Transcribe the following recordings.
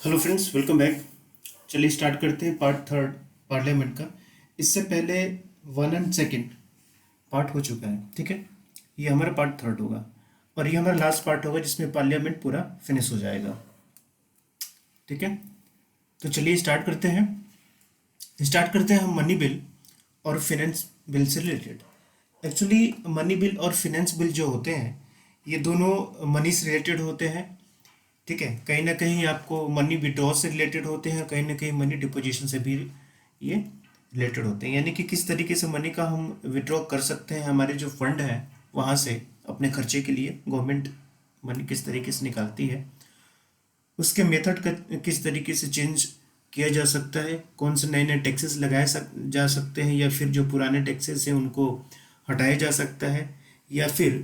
Hello friends, welcome back. चलिए start करते हैं पार्ट थर्ड पार्लियामेंट का। इससे पहले 1 और 2 पार्ट हो चुका है, ठीक है। ये हमारा पार्ट थर्ड होगा और ये हमारा लास्ट पार्ट होगा जिसमें पार्लियामेंट पूरा फिनिश हो जाएगा, ठीक है। तो चलिए स्टार्ट करते हैं हम मनी बिल और फिनेंस बिल से रिलेटेड। एक्चुअली मनी बिल और फिनेंस बिल जो होते हैं ये दोनों मनी से रिलेटेड होते हैं, ठीक है। कहीं ना कहीं आपको मनी विड्रॉ से रिलेटेड होते हैं, कहीं ना कहीं मनी डिपोजिशन से भी ये रिलेटेड होते हैं। यानी कि किस तरीके से मनी का हम विड्रॉ कर सकते हैं, हमारे जो फंड है वहाँ से अपने खर्चे के लिए गवर्नमेंट मनी किस तरीके से निकालती है, उसके मेथड का किस तरीके से चेंज किया जा सकता है, कौन से नए नए टैक्सेस जा सकते हैं, या फिर जो पुराने टैक्सेस हैं उनको हटाया जा सकता है, या फिर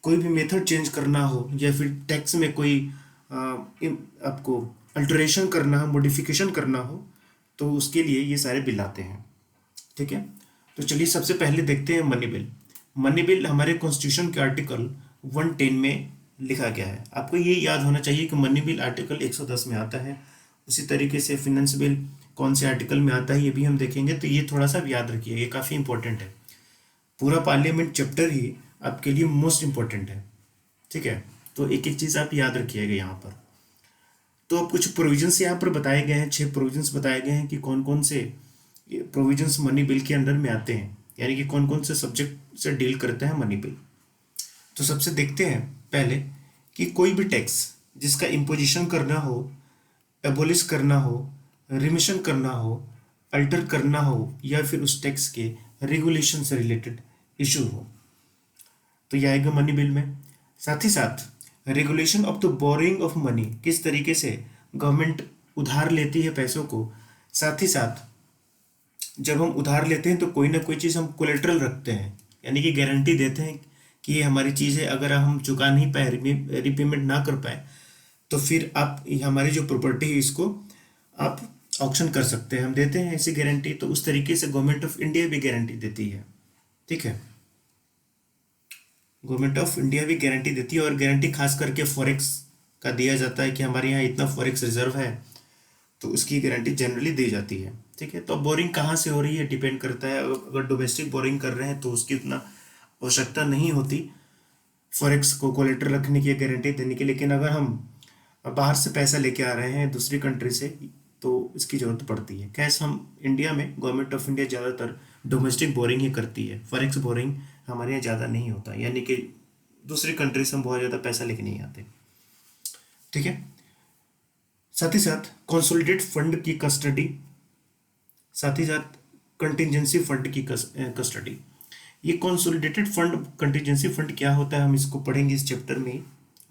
कोई भी मेथड चेंज करना हो, या फिर टैक्स में कोई आपको अल्टरेशन करना हो, मॉडिफिकेशन करना हो, तो उसके लिए ये सारे बिल आते हैं, ठीक है। तो चलिए सबसे पहले देखते हैं मनी बिल। मनी बिल हमारे कॉन्स्टिट्यूशन के आर्टिकल 110 में लिखा गया है। आपको ये याद होना चाहिए कि मनी बिल आर्टिकल 110 में आता है। उसी तरीके से फिनेंस बिल कौन से आर्टिकल में आता है ये भी हम देखेंगे, तो ये थोड़ा सा याद रखिए, ये काफ़ी इंपॉर्टेंट है। पूरा पार्लियामेंट चैप्टर ही आपके लिए मोस्ट इंपॉर्टेंट है, ठीक है। तो एक एक चीज़ आप याद रखिएगा यहाँ पर। तो अब कुछ प्रोविजंस यहाँ पर बताए गए हैं, 6 प्रोविजंस बताए गए हैं कि कौन कौन से प्रोविजंस मनी बिल के अंडर में आते हैं, यानी कि कौन कौन से सब्जेक्ट से डील करते हैं मनी बिल। तो सबसे देखते हैं पहले कि कोई भी टैक्स जिसका इम्पोजिशन करना हो, एबोलिश करना हो, रिमिशन करना हो, अल्टर करना हो, या फिर उस टैक्स के रेगुलेशन से रिलेटेड इशू हो, तो यह आएगा मनी बिल में। साथ ही साथ regulation of the borrowing of money, किस तरीके से गवर्नमेंट उधार लेती है पैसों को। साथ ही साथ जब हम उधार लेते हैं तो कोई ना कोई चीज़ हम कोलेट्रल रखते हैं, यानी कि गारंटी देते हैं कि ये हमारी चीज़ है, अगर हम चुका नहीं पाए, रिपेमेंट ना कर पाए, तो फिर आप हमारी जो प्रॉपर्टी है इसको आप ऑक्शन कर सकते हैं, हम देते हैं ऐसी गारंटी। तो उस तरीके से गवर्नमेंट ऑफ इंडिया भी गारंटी देती है, ठीक है। गवर्नमेंट ऑफ इंडिया भी गारंटी देती है, और गारंटी खास करके फॉरेक्स का दिया जाता है कि हमारे यहाँ इतना फॉरेक्स रिजर्व है, तो उसकी गारंटी जनरली दी जाती है, ठीक है। तो बोरिंग कहाँ से हो रही है डिपेंड करता है। अगर डोमेस्टिक बोरिंग कर रहे हैं तो उसकी उतना आवश्यकता नहीं होती फॉरेक्स को कोलेटरल रखने की, गारंटी देने की। लेकिन अगर हम बाहर से पैसा लेके आ रहे हैं दूसरी कंट्री से, तो इसकी ज़रूरत पड़ती है। कैश हम इंडिया में गवर्नमेंट ऑफ इंडिया ज़्यादातर डोमेस्टिक बोरिंग ही करती है, फॉरेक्स बोरिंग हमारे यहाँ ज़्यादा नहीं होता, यानी कि दूसरी कंट्री से हम बहुत ज़्यादा पैसा लेके नहीं आते, ठीक है। साथ ही साथ कंसोलिडेट फंड की कस्टडी, साथ ही साथ कंटिजेंसी फंड की कस्टडी। ये कंसोलिडेटेड फंड, कंटिजेंसी फंड क्या होता है हम इसको पढ़ेंगे इस चैप्टर में ही,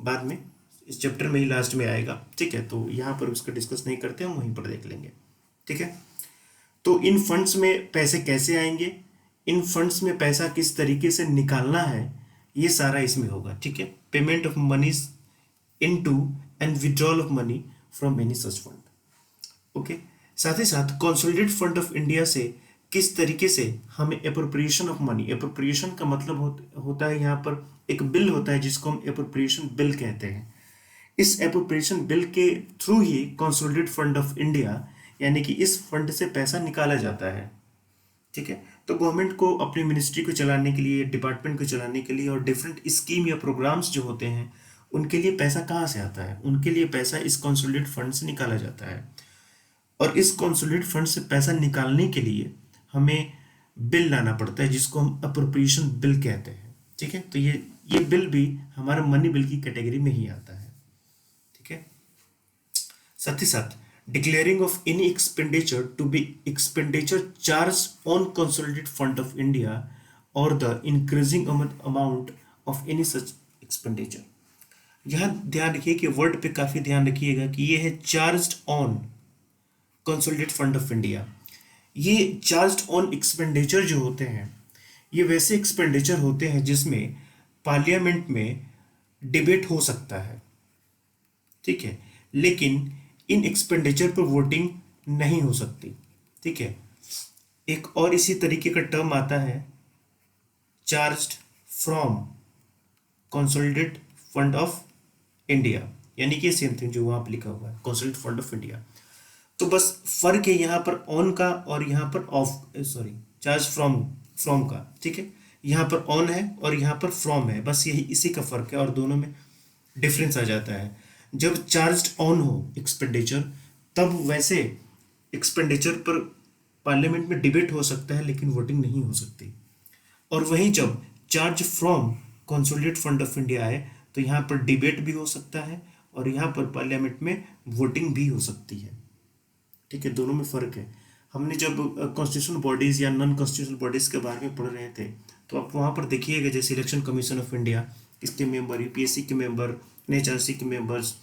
बाद में इस चैप्टर में ही लास्ट में आएगा, ठीक है। तो यहाँ पर उसका डिस्कस नहीं करते, हम वहीं पर देख लेंगे, ठीक है। तो इन फंड्स में पैसे कैसे आएंगे, इन फंड्स में पैसा किस तरीके से निकालना है, ये सारा इसमें होगा, ठीक है। Payment of moneys into and withdrawal of money from any such fund, okay. साथ ही साथ कंसोलिडेटेड फंड ऑफ इंडिया से किस तरीके से हमें एप्रोप्रिएशन ऑफ मनी, एप्रोप्रिएशन का मतलब होता है यहाँ पर एक बिल होता है जिसको हम एप्रोप्रिएशन बिल कहते हैं। इस एप्रोप्रिएशन बिल के through he consolidated fund of India, यानी कि इस फंड से पैसा निकाला जाता है, ठीक है। तो गवर्नमेंट को अपनी मिनिस्ट्री को चलाने के लिए, डिपार्टमेंट को चलाने के लिए, और डिफरेंट स्कीम या प्रोग्राम्स जो होते हैं उनके लिए पैसा कहाँ से आता है, उनके लिए पैसा इस कंसोलिडेटेड फंड से निकाला जाता है। और इस कंसोलिडेटेड फंड से पैसा निकालने के लिए हमें बिल लाना पड़ता है जिसको हम अप्रोप्रिएशन बिल कहते हैं, ठीक है। तो ये बिल भी हमारा मनी बिल की कैटेगरी में ही आता है, ठीक है। साथ ही साथ declaring of any expenditure to be expenditure charge on consolidated fund of India और the increasing amount of any such expenditure. यहाँ ध्यान रखिए कि वर्ड पे काफी ध्यान रखिएगा कि ये है charged on consolidated fund of India. ये चार्ज्ड ऑन एक्सपेंडिचर जो होते हैं ये वैसे एक्सपेंडिचर होते हैं जिसमें पार्लियामेंट में डिबेट हो सकता है, ठीक है, लेकिन इन एक्सपेंडिचर पर वोटिंग नहीं हो सकती, ठीक है। एक और इसी तरीके का टर्म आता है charged from consolidated fund of India, यानी कि सेम थिंग जो वहाँ पे लिखा हुआ है कंसोलिडेटेड फंड ऑफ इंडिया। तो बस फर्क है यहाँ पर ऑन का और यहाँ पर ऑफ, सॉरी, चार्ज फ्रॉम का, ठीक है। यहाँ पर ऑन है और यहाँ पर फ्रॉम है, बस यही इसी का फर्क है और दोनों में डिफरेंस आ जाता है। जब चार्ज ऑन हो एक्सपेंडिचर, तब वैसे एक्सपेंडिचर पर पार्लियामेंट में डिबेट हो सकता है लेकिन वोटिंग नहीं हो सकती। और वहीं जब charge from consolidated fund of India है तो यहाँ पर डिबेट भी हो सकता है और यहाँ पर पार्लियामेंट में वोटिंग भी हो सकती है, ठीक है। दोनों में फ़र्क है। हमने जब कॉन्स्टिट्यूशनल बॉडीज़ या नॉन कॉन्स्टिट्यूशनल बॉडीज़ के बारे में पढ़ रहे थे तो आप वहाँ पर देखिएगा, जैसे इलेक्शन कमीशन ऑफ इंडिया, इसके मेंबर, यूपीएससी के मेंबर, एनएचआरसी के मेंबर्स,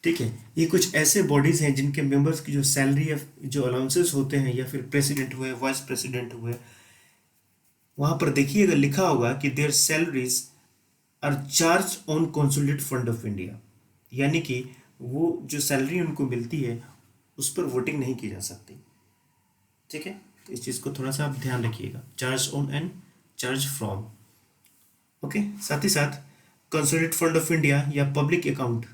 ठीक है। ये कुछ ऐसे बॉडीज़ हैं जिनके मेंबर्स की जो सैलरी या जो अलाउंसेस होते हैं, या फिर प्रेसिडेंट हुए, वाइस प्रेसिडेंट हुए, वहाँ पर देखिएगा लिखा होगा कि their salaries are charge on consolidated fund of India, यानी कि वो जो सैलरी उनको मिलती है उस पर वोटिंग नहीं की जा सकती, ठीक है। तो इस चीज़ को थोड़ा सा आप ध्यान रखिएगा, charge on and charge from, okay. साथ ही साथ कंसोलिडेटेड फंड ऑफ इंडिया या पब्लिक अकाउंट,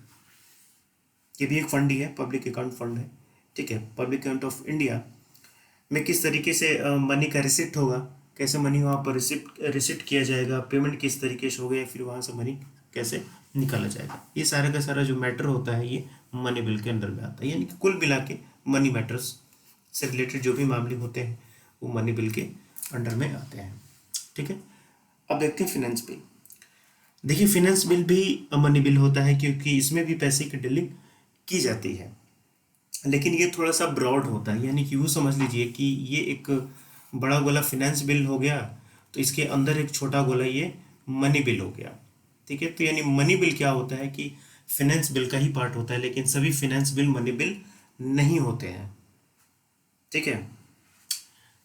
ये भी एक फंड ही है, पब्लिक अकाउंट फंड है, ठीक है। पब्लिक अकाउंट ऑफ इंडिया में किस तरीके से मनी का रिसिप्ट होगा, कैसे मनी वहाँ पर रिसिप्ट किया जाएगा, पेमेंट किस तरीके से होगा, या फिर वहाँ से मनी कैसे निकाला जाएगा, ये सारा का सारा जो मैटर होता है ये मनी बिल के अंदर में आता है। यानी कि कुल मिला के मनी मैटर्स से रिलेटेड जो भी मामले होते हैं वो मनी बिल के अंडर में आते हैं, ठीक है। अब देखते हैं फिनेंस बिल। देखिए फिनेंस बिल भी मनी बिल होता है क्योंकि इसमें भी पैसे की डीलिंग की जाती है, लेकिन ये थोड़ा सा ब्रॉड होता है। यानी कि वो समझ लीजिए कि ये एक बड़ा गोला फिनेंस बिल हो गया, तो इसके अंदर एक छोटा गोला ये मनी बिल हो गया, ठीक है। तो यानी मनी बिल क्या होता है कि फिनेंस बिल का ही पार्ट होता है, लेकिन सभी फिनेंस बिल मनी बिल नहीं होते हैं, ठीक है।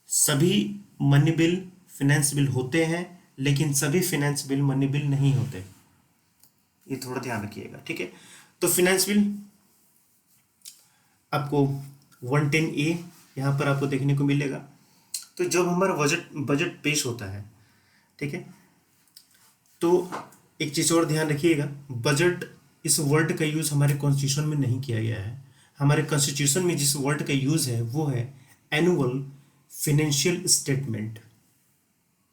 सभी मनी बिल फिनेंस बिल होते हैं लेकिन सभी फिनेंस बिल मनी बिल नहीं होते, ये थोड़ा ध्यान रखिएगा, ठीक है। तो फिनेंस बिल आपको 110A यहाँ पर आपको देखने को मिलेगा। तो जब हमारा बजट पेश होता है, ठीक है, तो एक चीज़ और ध्यान रखिएगा, बजट इस वर्ड का यूज़ हमारे कॉन्स्टिट्यूशन में नहीं किया गया है। हमारे कॉन्स्टिट्यूशन में जिस वर्ड का यूज़ है वो है एनुअल फिनेंशियल स्टेटमेंट,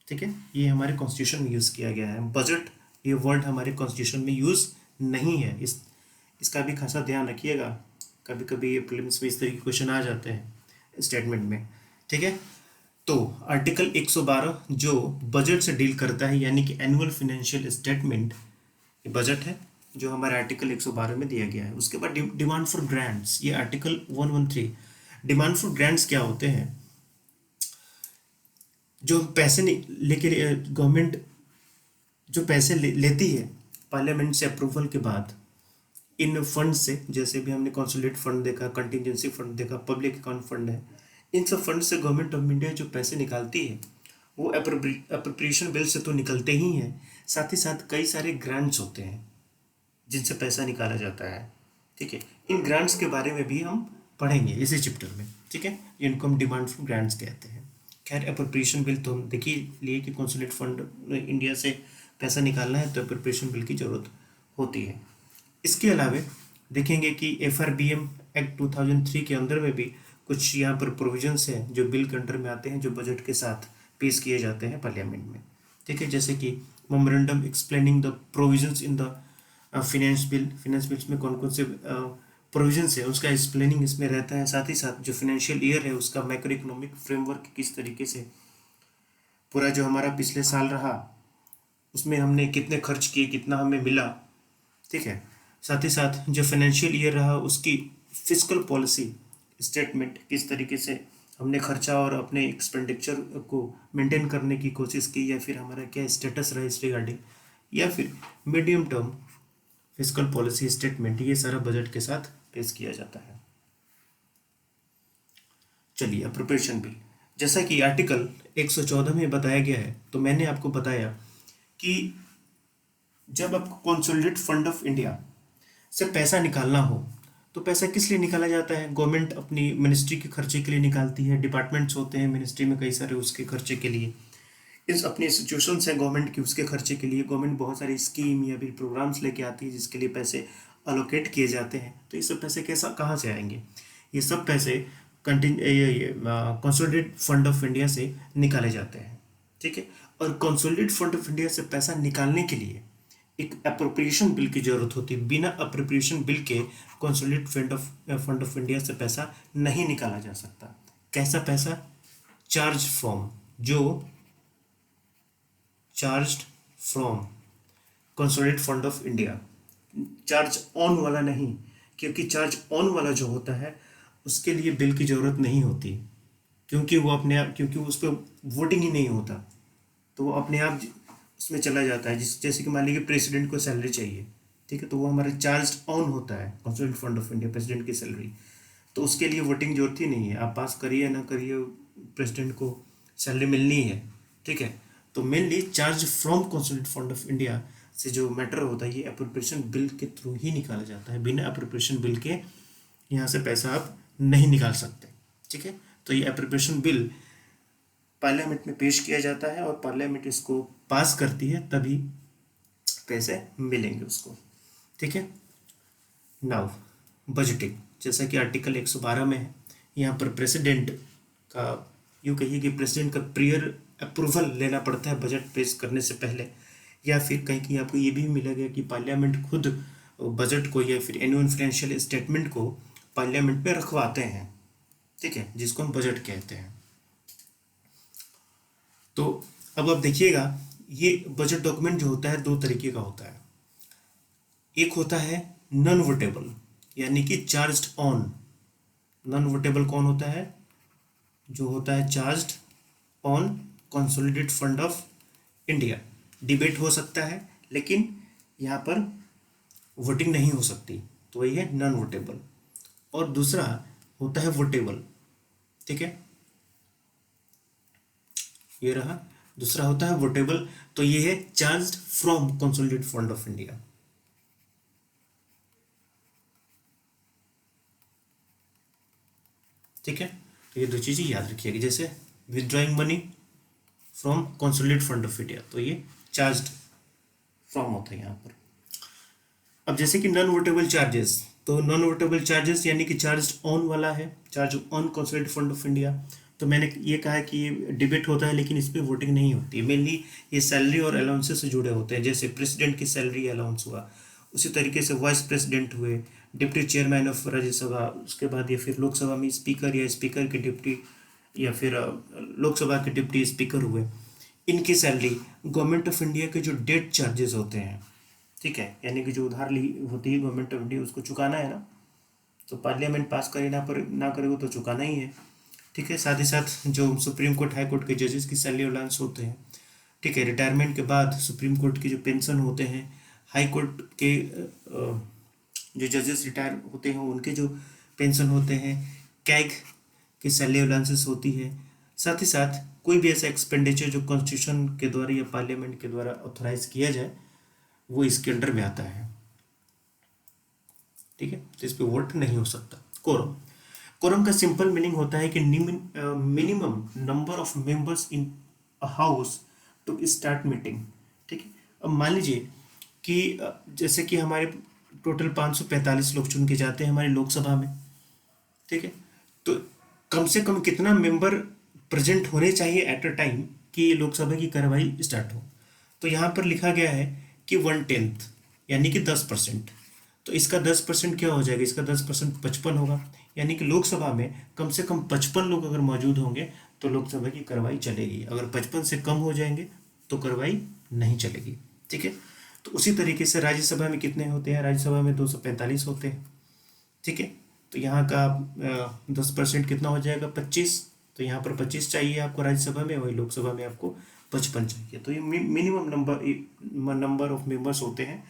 ठीक है। ये हमारे कॉन्स्टिट्यूशन में यूज़ किया गया है। बजट ये वर्ड हमारे कॉन्स्टिट्यूशन में यूज़ नहीं है, इसका भी खासा ध्यान रखिएगा। कभी कभी ये प्रीलिम्स में इस तरह के क्वेश्चन आ जाते हैं स्टेटमेंट में, ठीक है। तो आर्टिकल 112 जो बजट से डील करता है, यानी कि एनुअल फिनेंशियल स्टेटमेंट, ये बजट है जो हमारे आर्टिकल 112 में दिया गया है। उसके बाद डिमांड फॉर ग्रांट्स, ये आर्टिकल 113। डिमांड फॉर ग्रांट्स क्या होते हैं, जो पैसे लेके गवर्नमेंट जो पैसे लेती है पार्लियामेंट से अप्रूवल के बाद इन फंड से, जैसे भी हमने कंसोलिडेटेड फंड देखा, कंटिजेंसी फंड देखा, पब्लिक अकाउंट फंड है, इन सब फंड से गवर्नमेंट ऑफ इंडिया जो पैसे निकालती है वो अप्रोप्रिएशन बिल से तो निकलते ही हैं, साथ ही साथ कई सारे ग्रांट्स होते हैं जिनसे पैसा निकाला जाता है, ठीक है। इन ग्रांट्स के बारे में भी हम पढ़ेंगे इसी चैप्टर में, ठीक है। इनको हम डिमांड फॉर ग्रांट्स कहते हैं। खैर अप्रोप्रिएशन बिल तो हम देखिए लिए कि कंसोलिडेटेड फंड इंडिया से पैसा निकालना है तो अप्रोप्रिएशन बिल की ज़रूरत होती है। इसके अलावा देखेंगे कि FRBM एक्ट 2003 के अंदर में भी कुछ यहाँ पर प्रोविजंस हैं जो बिल के अंडर में आते हैं, जो बजट के साथ पेश किए जाते हैं पार्लियामेंट में, ठीक है। जैसे कि memorandum explaining the provisions in the finance bills में कौन कौन से प्रोविजंस है उसका एक्सप्लेनिंग इसमें रहता है। साथ ही साथ जो फाइनेंशियल ईयर है उसका मैक्रो इकोनॉमिक फ्रेमवर्क किस तरीके से पूरा जो हमारा पिछले साल रहा उसमें हमने कितने खर्च किए, कितना हमें मिला, ठीक है। साथ ही साथ जो फाइनेंशियल ईयर रहा उसकी फिस्कल पॉलिसी स्टेटमेंट, किस तरीके से हमने खर्चा और अपने एक्सपेंडिचर को मेंटेन करने की कोशिश की, या फिर हमारा क्या स्टेटस रहा इस रिगार्डिंग, या फिर medium term fiscal policy statement, ये सारा बजट के साथ पेश किया जाता है। चलिए अप्रोप्रिएशन बिल, जैसा कि आर्टिकल 114 में बताया गया है, तो मैंने आपको बताया कि जब आपको कंसोलिडेटेड फंड ऑफ इंडिया से पैसा निकालना हो तो पैसा किस लिए निकाला जाता है, गवर्नमेंट अपनी मिनिस्ट्री के खर्चे के लिए निकालती है, डिपार्टमेंट्स होते हैं मिनिस्ट्री में कई सारे उसके खर्चे के लिए, इस अपनी इंस्टीट्यूशंस हैं गवर्नमेंट की, उसके खर्चे के लिए गवर्नमेंट बहुत सारी स्कीम या फिर प्रोग्राम्स लेके आती है जिसके लिए पैसे अलोकेट किए जाते हैं। तो ये सब पैसे कैसा कहाँ से आएंगे? ये सब पैसे कंसोलिडेटेड फंड ऑफ इंडिया से निकाले जाते हैं। ठीक है, और कंसोलिडेटेड फंड ऑफ इंडिया से पैसा निकालने के लिए एक अप्रोप्रिएशन बिल की जरूरत होती है। बिना अप्रोप्रिएशन बिल के कंसोलिडेटेड फंड ऑफ इंडिया से पैसा नहीं निकाला जा सकता। कैसा पैसा? चार्ज फ्रॉम, जो charged from consolidated fund of India, charge on वाला नहीं, क्योंकि चार्ज ऑन वाला जो होता है उसके लिए बिल की ज़रूरत नहीं होती, क्योंकि वो अपने आप, क्योंकि उस पर वोटिंग ही नहीं होता, तो वो अपने आप उसमें चला जाता है। जैसे कि मान लीजिए प्रेसिडेंट को सैलरी चाहिए, ठीक है, तो वो हमारा चार्ज ऑन होता है consolidated fund of India, president की सैलरी, तो उसके लिए वोटिंग जरूरत ही नहीं है। आप पास करिए ना करिए, प्रेसिडेंट को सैलरी मिलनी है। ठीक है, तो mainly charge from consolidated fund of India से जो मैटर होता है ये अप्रोप्रिएशन बिल के थ्रू ही निकाला जाता है। बिना अप्रोप्रिएशन बिल के यहाँ से पैसा आप नहीं निकाल सकते। ठीक है, तो ये अप्रोप्रिएशन बिल पार्लियामेंट में पेश किया जाता है और पार्लियामेंट इसको पास करती है, तभी पैसे मिलेंगे उसको। ठीक है, नाउ बजटिंग, जैसा कि आर्टिकल 112 में है, यहाँ पर प्रेसिडेंट का, यूँ कहिए कि प्रेसिडेंट का प्रियर अप्रूवल लेना पड़ता है बजट पेश करने से पहले, या फिर कहीं कहीं आपको ये भी मिलेगा कि पार्लियामेंट खुद बजट को या फिर एनुअल फाइनेंशियल स्टेटमेंट को पार्लियामेंट में रखवाते हैं। ठीक है, जिसको हम बजट कहते हैं। तो अब आप देखिएगा, ये बजट डॉक्यूमेंट जो होता है दो तरीके का होता है। एक होता है नॉन वोटेबल, यानी कि चार्ज्ड ऑन। नॉन वोटेबल कौन होता है? जो होता है charged on consolidated fund of India. Debate हो सकता है लेकिन यहाँ पर वोटिंग नहीं हो सकती, तो वही है नॉन वोटेबल। और दूसरा होता है वोटेबल। ठीक है, ये रहा, दूसरा होता है वोटेबल, तो ये है charged from consolidated fund of India. ठीक है, तो ये दो चीजें याद रखिएगा, जैसे withdrawing money from consolidated fund of India, तो ये चार्ज्ड फ्रॉम होता है यहाँ पर। अब जैसे कि नॉन वोटेबल चार्जेस, तो नॉन वोटेबल चार्जेस यानी कि चार्ज ऑन वाला है, charge on consolidated fund of India. तो मैंने ये कहा कि ये डिबेट होता है लेकिन इस पर वोटिंग नहीं होती। मेनली ये सैलरी और अलाउंसेस से जुड़े होते हैं, जैसे प्रेसिडेंट की सैलरी अलाउंस हुआ, उसी तरीके से वाइस प्रेसिडेंट हुए, डिप्टी चेयरमैन ऑफ राज्यसभा, उसके बाद या फिर लोकसभा में स्पीकर या स्पीकर के डिप्टी, या फिर लोकसभा के डिप्टी स्पीकर हुए, इनकी सैलरी गवर्नमेंट ऑफ इंडिया के जो डेट चार्जेस होते हैं, ठीक है, यानी कि जो उधार ली होती है गवर्नमेंट ऑफ इंडिया, उसको चुकाना है ना, तो पार्लियामेंट पास करे ना करे वो तो चुकाना ही है। ठीक है, साथ ही साथ जो सुप्रीम कोर्ट हाई कोर्ट के जजेस की सैलरी अलाउंस होते हैं, ठीक है, रिटायरमेंट के बाद सुप्रीम कोर्ट के जो पेंशन होते हैं, हाई कोर्ट के जो जजेस रिटायर होते हैं उनके जो पेंशन होते हैं, कैग की सैलरी अलाउंसेस होती है। साथ ही साथ कोई भी ऐसा एक्सपेंडिचर जो कॉन्स्टिट्यूशन के द्वारा या पार्लियामेंट के द्वारा ऑथोराइज किया जाए वो इसके अंडर में आता है। ठीक है, तो इस पर वोट नहीं हो सकता। कोरम, कोरम का सिंपल मीनिंग होता है कि minimum number of members in a house to start meeting. ठीक है, अब मान लीजिए कि जैसे कि हमारे टोटल 545 लोग चुन के जाते हैं हमारी लोकसभा में। ठीक है, तो कम से कम कितना मेंबर प्रेजेंट होने चाहिए एट अ टाइम कि लोकसभा की कार्रवाई स्टार्ट हो? तो यहाँ पर लिखा गया है कि 1/10 यानी कि 10%। तो इसका 10% क्या हो जाएगा? इसका 10% 55 होगा, यानी कि लोकसभा में कम से कम 55 लोग अगर मौजूद होंगे तो लोकसभा की कार्रवाई चलेगी। अगर 55 से कम हो जाएंगे तो कार्रवाई नहीं चलेगी। ठीक है, तो उसी तरीके से राज्यसभा में कितने होते हैं? राज्यसभा में 245 होते हैं। ठीक है, तो यहाँ का 10% कितना हो जाएगा? 25। तो यहाँ पर 25 चाहिए आपको राज्यसभा में, वही लोकसभा में आपको 55 चाहिए। तो ये मिनिमम नंबर ऑफ मेंबर्स होते हैं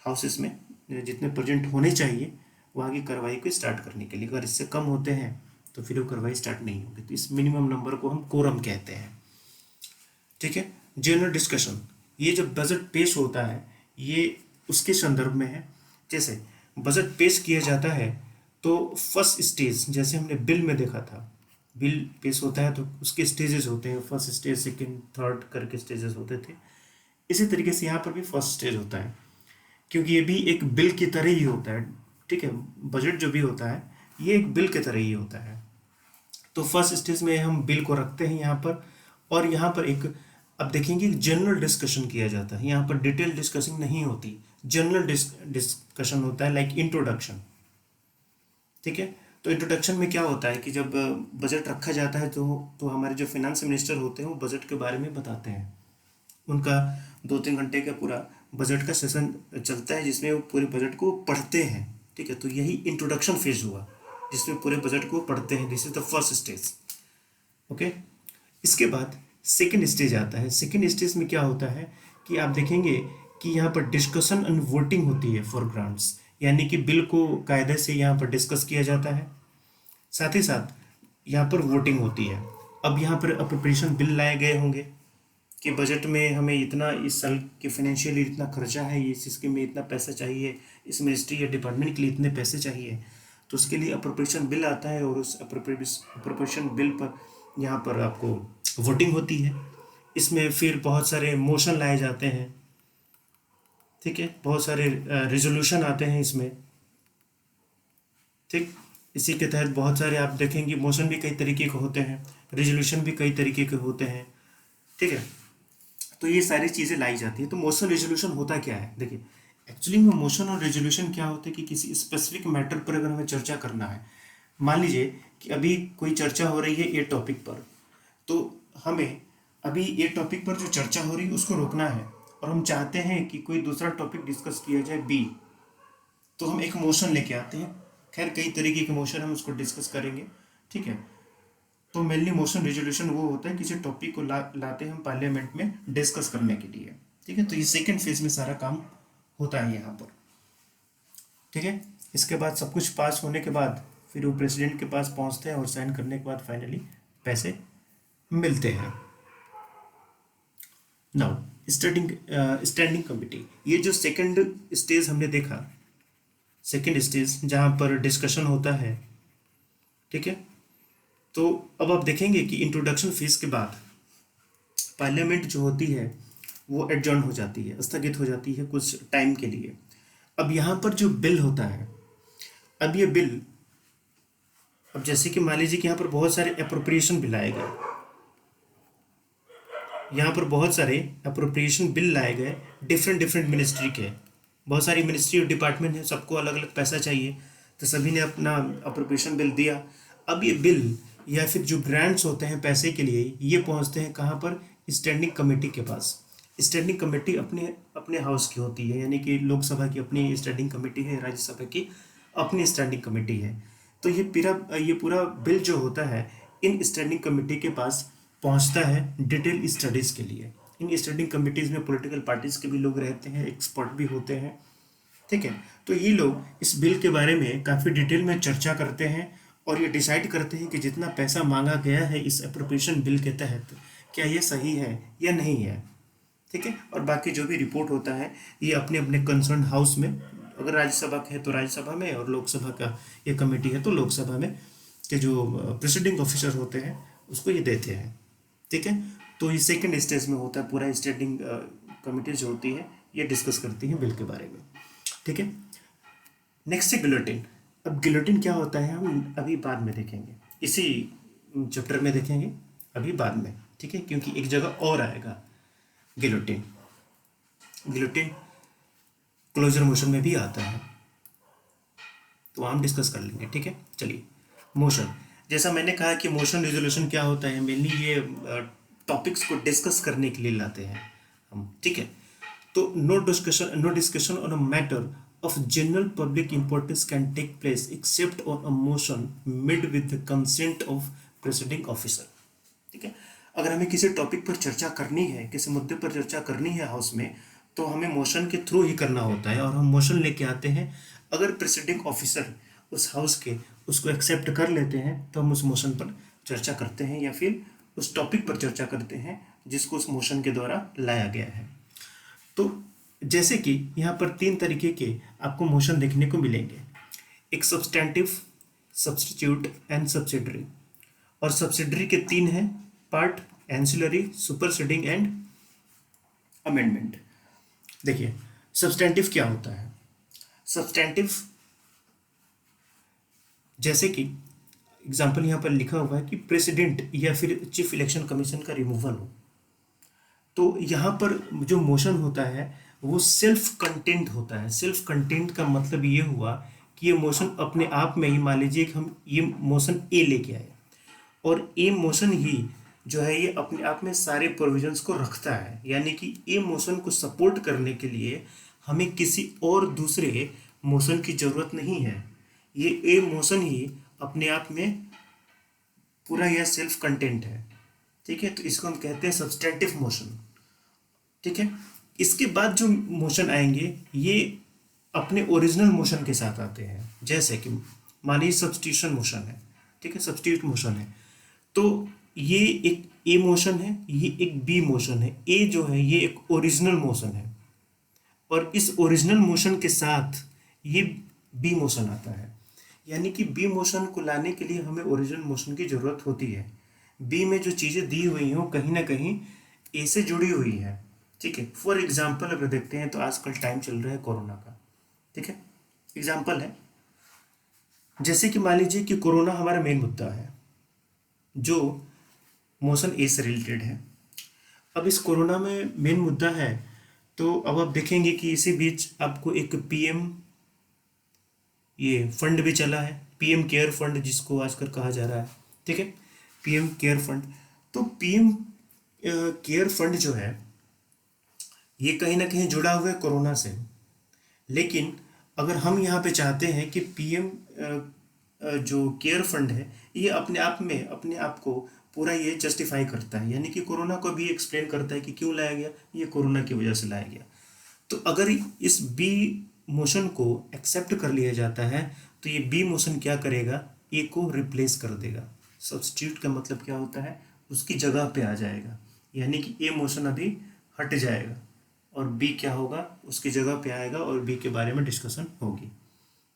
हाउसेस में जितने प्रेजेंट होने चाहिए वहाँ की कार्रवाई को स्टार्ट करने के लिए। अगर इससे कम होते हैं तो फिर वो कार्रवाई स्टार्ट नहीं होगी। तो इस मिनिमम नंबर को हम कोरम कहते हैं। ठीक है, जनरल डिस्कशन, ये जब बजट पेश होता है ये उसके संदर्भ में है। जैसे बजट पेश किया जाता है तो फर्स्ट स्टेज, जैसे हमने बिल में देखा था, बिल पेश होता है तो उसके स्टेजेस होते हैं, फर्स्ट स्टेज, सेकंड, थर्ड करके स्टेजेस होते थे। इसी तरीके से यहाँ पर भी फर्स्ट स्टेज होता है, क्योंकि ये भी एक बिल की तरह ही होता है। ठीक है, बजट जो भी होता है ये एक बिल की तरह ही होता है। तो फर्स्ट स्टेज में हम बिल को रखते हैं यहाँ पर, और यहाँ पर एक, अब देखेंगे, जनरल डिस्कशन किया जाता है। यहाँ पर डिटेल डिस्कशन नहीं होती, जनरल डिस्कशन होता है, लाइक इंट्रोडक्शन। ठीक है, तो इंट्रोडक्शन में क्या होता है कि जब बजट रखा जाता है तो हमारे जो फिनेंस मिनिस्टर होते हैं वो बजट के बारे में बताते हैं। उनका 2-3 घंटे का पूरा बजट का सेशन चलता है जिसमें वो पूरे बजट को पढ़ते हैं। ठीक है, तो यही इंट्रोडक्शन फेज हुआ जिसमें पूरे बजट को पढ़ते हैं। This is the first stage. Okay, इसके बाद सेकंड स्टेज आता है। सेकंड स्टेज में क्या होता है कि आप देखेंगे कि यहाँ पर डिस्कशन एंड वोटिंग होती है फॉर ग्रांट्स, यानी कि बिल को कायदे से यहाँ पर डिस्कस किया जाता है, साथ ही साथ यहाँ पर वोटिंग होती है। अब यहाँ पर अप्रोप्रिएशन बिल लाए गए होंगे कि बजट में हमें इतना, इस साल के फाइनेंशियल ईयर इतना खर्चा है, इस स्कीम में इतना पैसा चाहिए, इस मिनिस्ट्री या डिपार्टमेंट के लिए इतने पैसे चाहिए, तो उसके लिए अप्रोप्रिएशन बिल आता है और उस अप्रोप्रिएशन बिल पर यहाँ पर आपको वोटिंग होती है। इसमें फिर बहुत सारे मोशन लाए जाते हैं। ठीक है, बहुत सारे रेजोल्यूशन आते हैं इसमें। ठीक, इसी के तहत बहुत सारे आप देखेंगे मोशन भी कई तरीके के होते हैं, रेजोल्यूशन भी कई तरीके के होते हैं। ठीक है, तो ये सारी चीज़ें लाई जाती है। तो मोशन रेजोल्यूशन होता क्या है, देखिए, एक्चुअली में मोशन और रेजोल्यूशन क्या होता है कि किसी स्पेसिफिक मैटर पर अगर हमें चर्चा करना है, मान लीजिए कि अभी कोई चर्चा हो रही है ये टॉपिक पर, तो हमें अभी ये टॉपिक पर जो चर्चा हो रही है उसको रोकना है और हम चाहते हैं कि कोई दूसरा टॉपिक डिस्कस किया जाए बी, तो हम एक मोशन लेके आते हैं। खैर कई तरीके के मोशन हम उसको डिस्कस करेंगे। ठीक है, तो मेनली मोशन रेजोल्यूशन वो होता है किसी टॉपिक को लाते हैं हम पार्लियामेंट में डिस्कस करने के लिए। ठीक है, तो ये सेकंड फेज में सारा काम होता है यहाँ पर। ठीक है, इसके बाद सब कुछ पास होने के बाद फिर वो प्रेसिडेंट के पास पहुँचते हैं और साइन करने के बाद फाइनली पैसे मिलते हैं। नाउ स्टैंडिंग कमिटी, ये जो सेकंड स्टेज हमने देखा, सेकंड स्टेज जहाँ पर डिस्कशन होता है। ठीक है, तो अब आप देखेंगे कि इंट्रोडक्शन फेज के बाद पार्लियामेंट जो होती है वो एडजॉर्न हो जाती है, स्थगित हो जाती है कुछ टाइम के लिए। अब यहाँ पर जो बिल होता है, अब ये बिल, अब जैसे कि मान लीजिए कि यहाँ पर बहुत सारे अप्रोप्रिएशन बिल आए गए, यहाँ पर बहुत सारे अप्रोप्रिएशन बिल लाए गए डिफरेंट डिफरेंट मिनिस्ट्री के। बहुत सारी मिनिस्ट्री और डिपार्टमेंट हैं, सबको अलग अलग पैसा चाहिए, तो सभी ने अपना अप्रोप्रिएशन बिल दिया। अब ये बिल या फिर जो ग्रांट्स होते हैं पैसे के लिए, ये पहुंचते हैं कहाँ पर, स्टैंडिंग कमेटी के पास। स्टैंडिंग कमेटी अपने अपने हाउस की होती है, यानी कि लोकसभा की अपनी स्टैंडिंग कमेटी है, राज्यसभा की अपनी स्टैंडिंग कमेटी है। तो ये पूरा बिल जो होता है इन स्टैंडिंग कमेटी के पास पहुंचता है डिटेल स्टडीज़ के लिए। इन स्टैंडिंग कमेटीज़ में पॉलिटिकल पार्टीज़ के भी लोग रहते हैं, एक्सपर्ट भी होते हैं। ठीक है, तो ये लोग इस बिल के बारे में काफ़ी डिटेल में चर्चा करते हैं और ये डिसाइड करते हैं कि जितना पैसा मांगा गया है इस अप्रोप्रिएशन बिल के तहत, क्या ये सही है या नहीं है। ठीक है, और बाकी जो भी रिपोर्ट होता है ये अपने अपने कंसर्न हाउस में, अगर राज्यसभा है तो राज्यसभा में, और लोकसभा का ये कमेटी है तो लोकसभा में के जो प्रेसिडिंग ऑफिसर होते हैं उसको ये देते हैं। ठीक है, तो ये सेकंड स्टेज में होता है, पूरा स्टैंडिंग कमेटी जो होती है ये डिस्कस करती है बिल के बारे में। ठीक है, नेक्स्ट है गिलोटिन। अब गिलोटिन क्या होता है हम अभी बाद में देखेंगे, इसी चैप्टर में देखेंगे अभी बाद में। ठीक है, क्योंकि एक जगह और आएगा गिलोटिन। गिलोटिन क्लोजर मोशन में भी आता है, तो हम डिस्कस कर लेंगे। ठीक है, चलिए, मोशन, जैसा मैंने कहा कि मोशन रिजोल्यूशन क्या होता है, मेनली ये टॉपिक्स को डिस्कस करने के लिए लाते हैं हम। ठीक है, तो no discussion on a matter of general public importance can take place except on a motion made with the consent of presiding officer। ठीक है, अगर हमें किसी टॉपिक पर चर्चा करनी है, किसी मुद्दे पर चर्चा करनी है हाउस में, तो हमें मोशन के थ्रू ही करना होता है, और हम मोशन लेके आते हैं। अगर प्रेसिडिंग ऑफिसर उस हाउस के उसको एक्सेप्ट कर लेते हैं तो हम उस मोशन पर चर्चा करते हैं या फिर उस टॉपिक पर चर्चा करते हैं जिसको उस मोशन के द्वारा लाया गया है। तो जैसे कि यहाँ पर 3 तरीके के आपको मोशन देखने को मिलेंगे, एक सब्सटेंटिव, सब्स्टिट्यूट एंड सब्सिडरी। और सब्सिडरी के तीन हैं part, ancillary, superseding and amendment. देखिए सब्सटेंटिव क्या होता है। सब्सटेंटिव जैसे कि एग्जाम्पल यहाँ पर लिखा हुआ है कि प्रेसिडेंट या फिर चीफ इलेक्शन कमीशन का रिमूवल हो, तो यहाँ पर जो मोशन होता है वो सेल्फ कंटेंट होता है। सेल्फ कंटेंट का मतलब ये हुआ कि ये मोशन अपने आप में ही, मान लीजिए कि हम ये मोशन ए लेके आए और ए मोशन ही जो है ये अपने आप में सारे प्रोविजंस को रखता है, यानी कि ए मोशन को सपोर्ट करने के लिए हमें किसी और दूसरे मोशन की ज़रूरत नहीं है। ये ए मोशन ही अपने आप में पूरा यह सेल्फ कंटेंट है। ठीक है, तो इसको हम कहते हैं सब्सटेंटिव मोशन। ठीक है, इसके बाद जो मोशन आएंगे ये अपने ओरिजिनल मोशन के साथ आते हैं। जैसे कि मान लीजिए सब्स्टिट्यूशन मोशन है, ठीक है, सब्स्टिट्यूट मोशन है, तो ये एक ए मोशन है, ये एक बी मोशन है। ए जो है ये एक ओरिजिनल मोशन है और इस ओरिजिनल मोशन के साथ ये बी मोशन आता है, यानी कि बी मोशन को लाने के लिए हमें ओरिजिनल मोशन की ज़रूरत होती है। बी में जो चीज़ें दी हुई हैं वो कहीं ना कहीं ए से जुड़ी हुई है। ठीक है, फॉर एग्जाम्पल अगर देखते हैं तो आजकल टाइम चल रहा है कोरोना का। ठीक है, एग्जाम्पल है जैसे कि मान लीजिए कि कोरोना हमारा मेन मुद्दा है जो मोशन ए से रिलेटेड है। अब इस कोरोना में मेन मुद्दा है, तो अब आप देखेंगे कि इसी बीच आपको एक पीएम ये फंड भी चला है, पीएम केयर फंड जिसको आजकल कहा जा रहा है। ठीक है, पीएम केयर फंड। तो पीएम केयर फंड जो है ये कहीं ना कहीं जुड़ा हुआ है कोरोना से, लेकिन अगर हम यहाँ पे चाहते हैं कि पीएम जो केयर फंड है ये अपने आप में अपने आप को पूरा ये जस्टिफाई करता है, यानी कि कोरोना को भी एक्सप्लेन करता है कि क्यों लाया गया, ये कोरोना की वजह से लाया गया। तो अगर इस बी मोशन को एक्सेप्ट कर लिया जाता है तो ये बी मोशन क्या करेगा, ए को रिप्लेस कर देगा। सब्स्टिट्यूट का मतलब क्या होता है, उसकी जगह पे आ जाएगा, यानी कि ए मोशन अभी हट जाएगा और बी क्या होगा, उसकी जगह पे आएगा और बी के बारे में डिस्कशन होगी।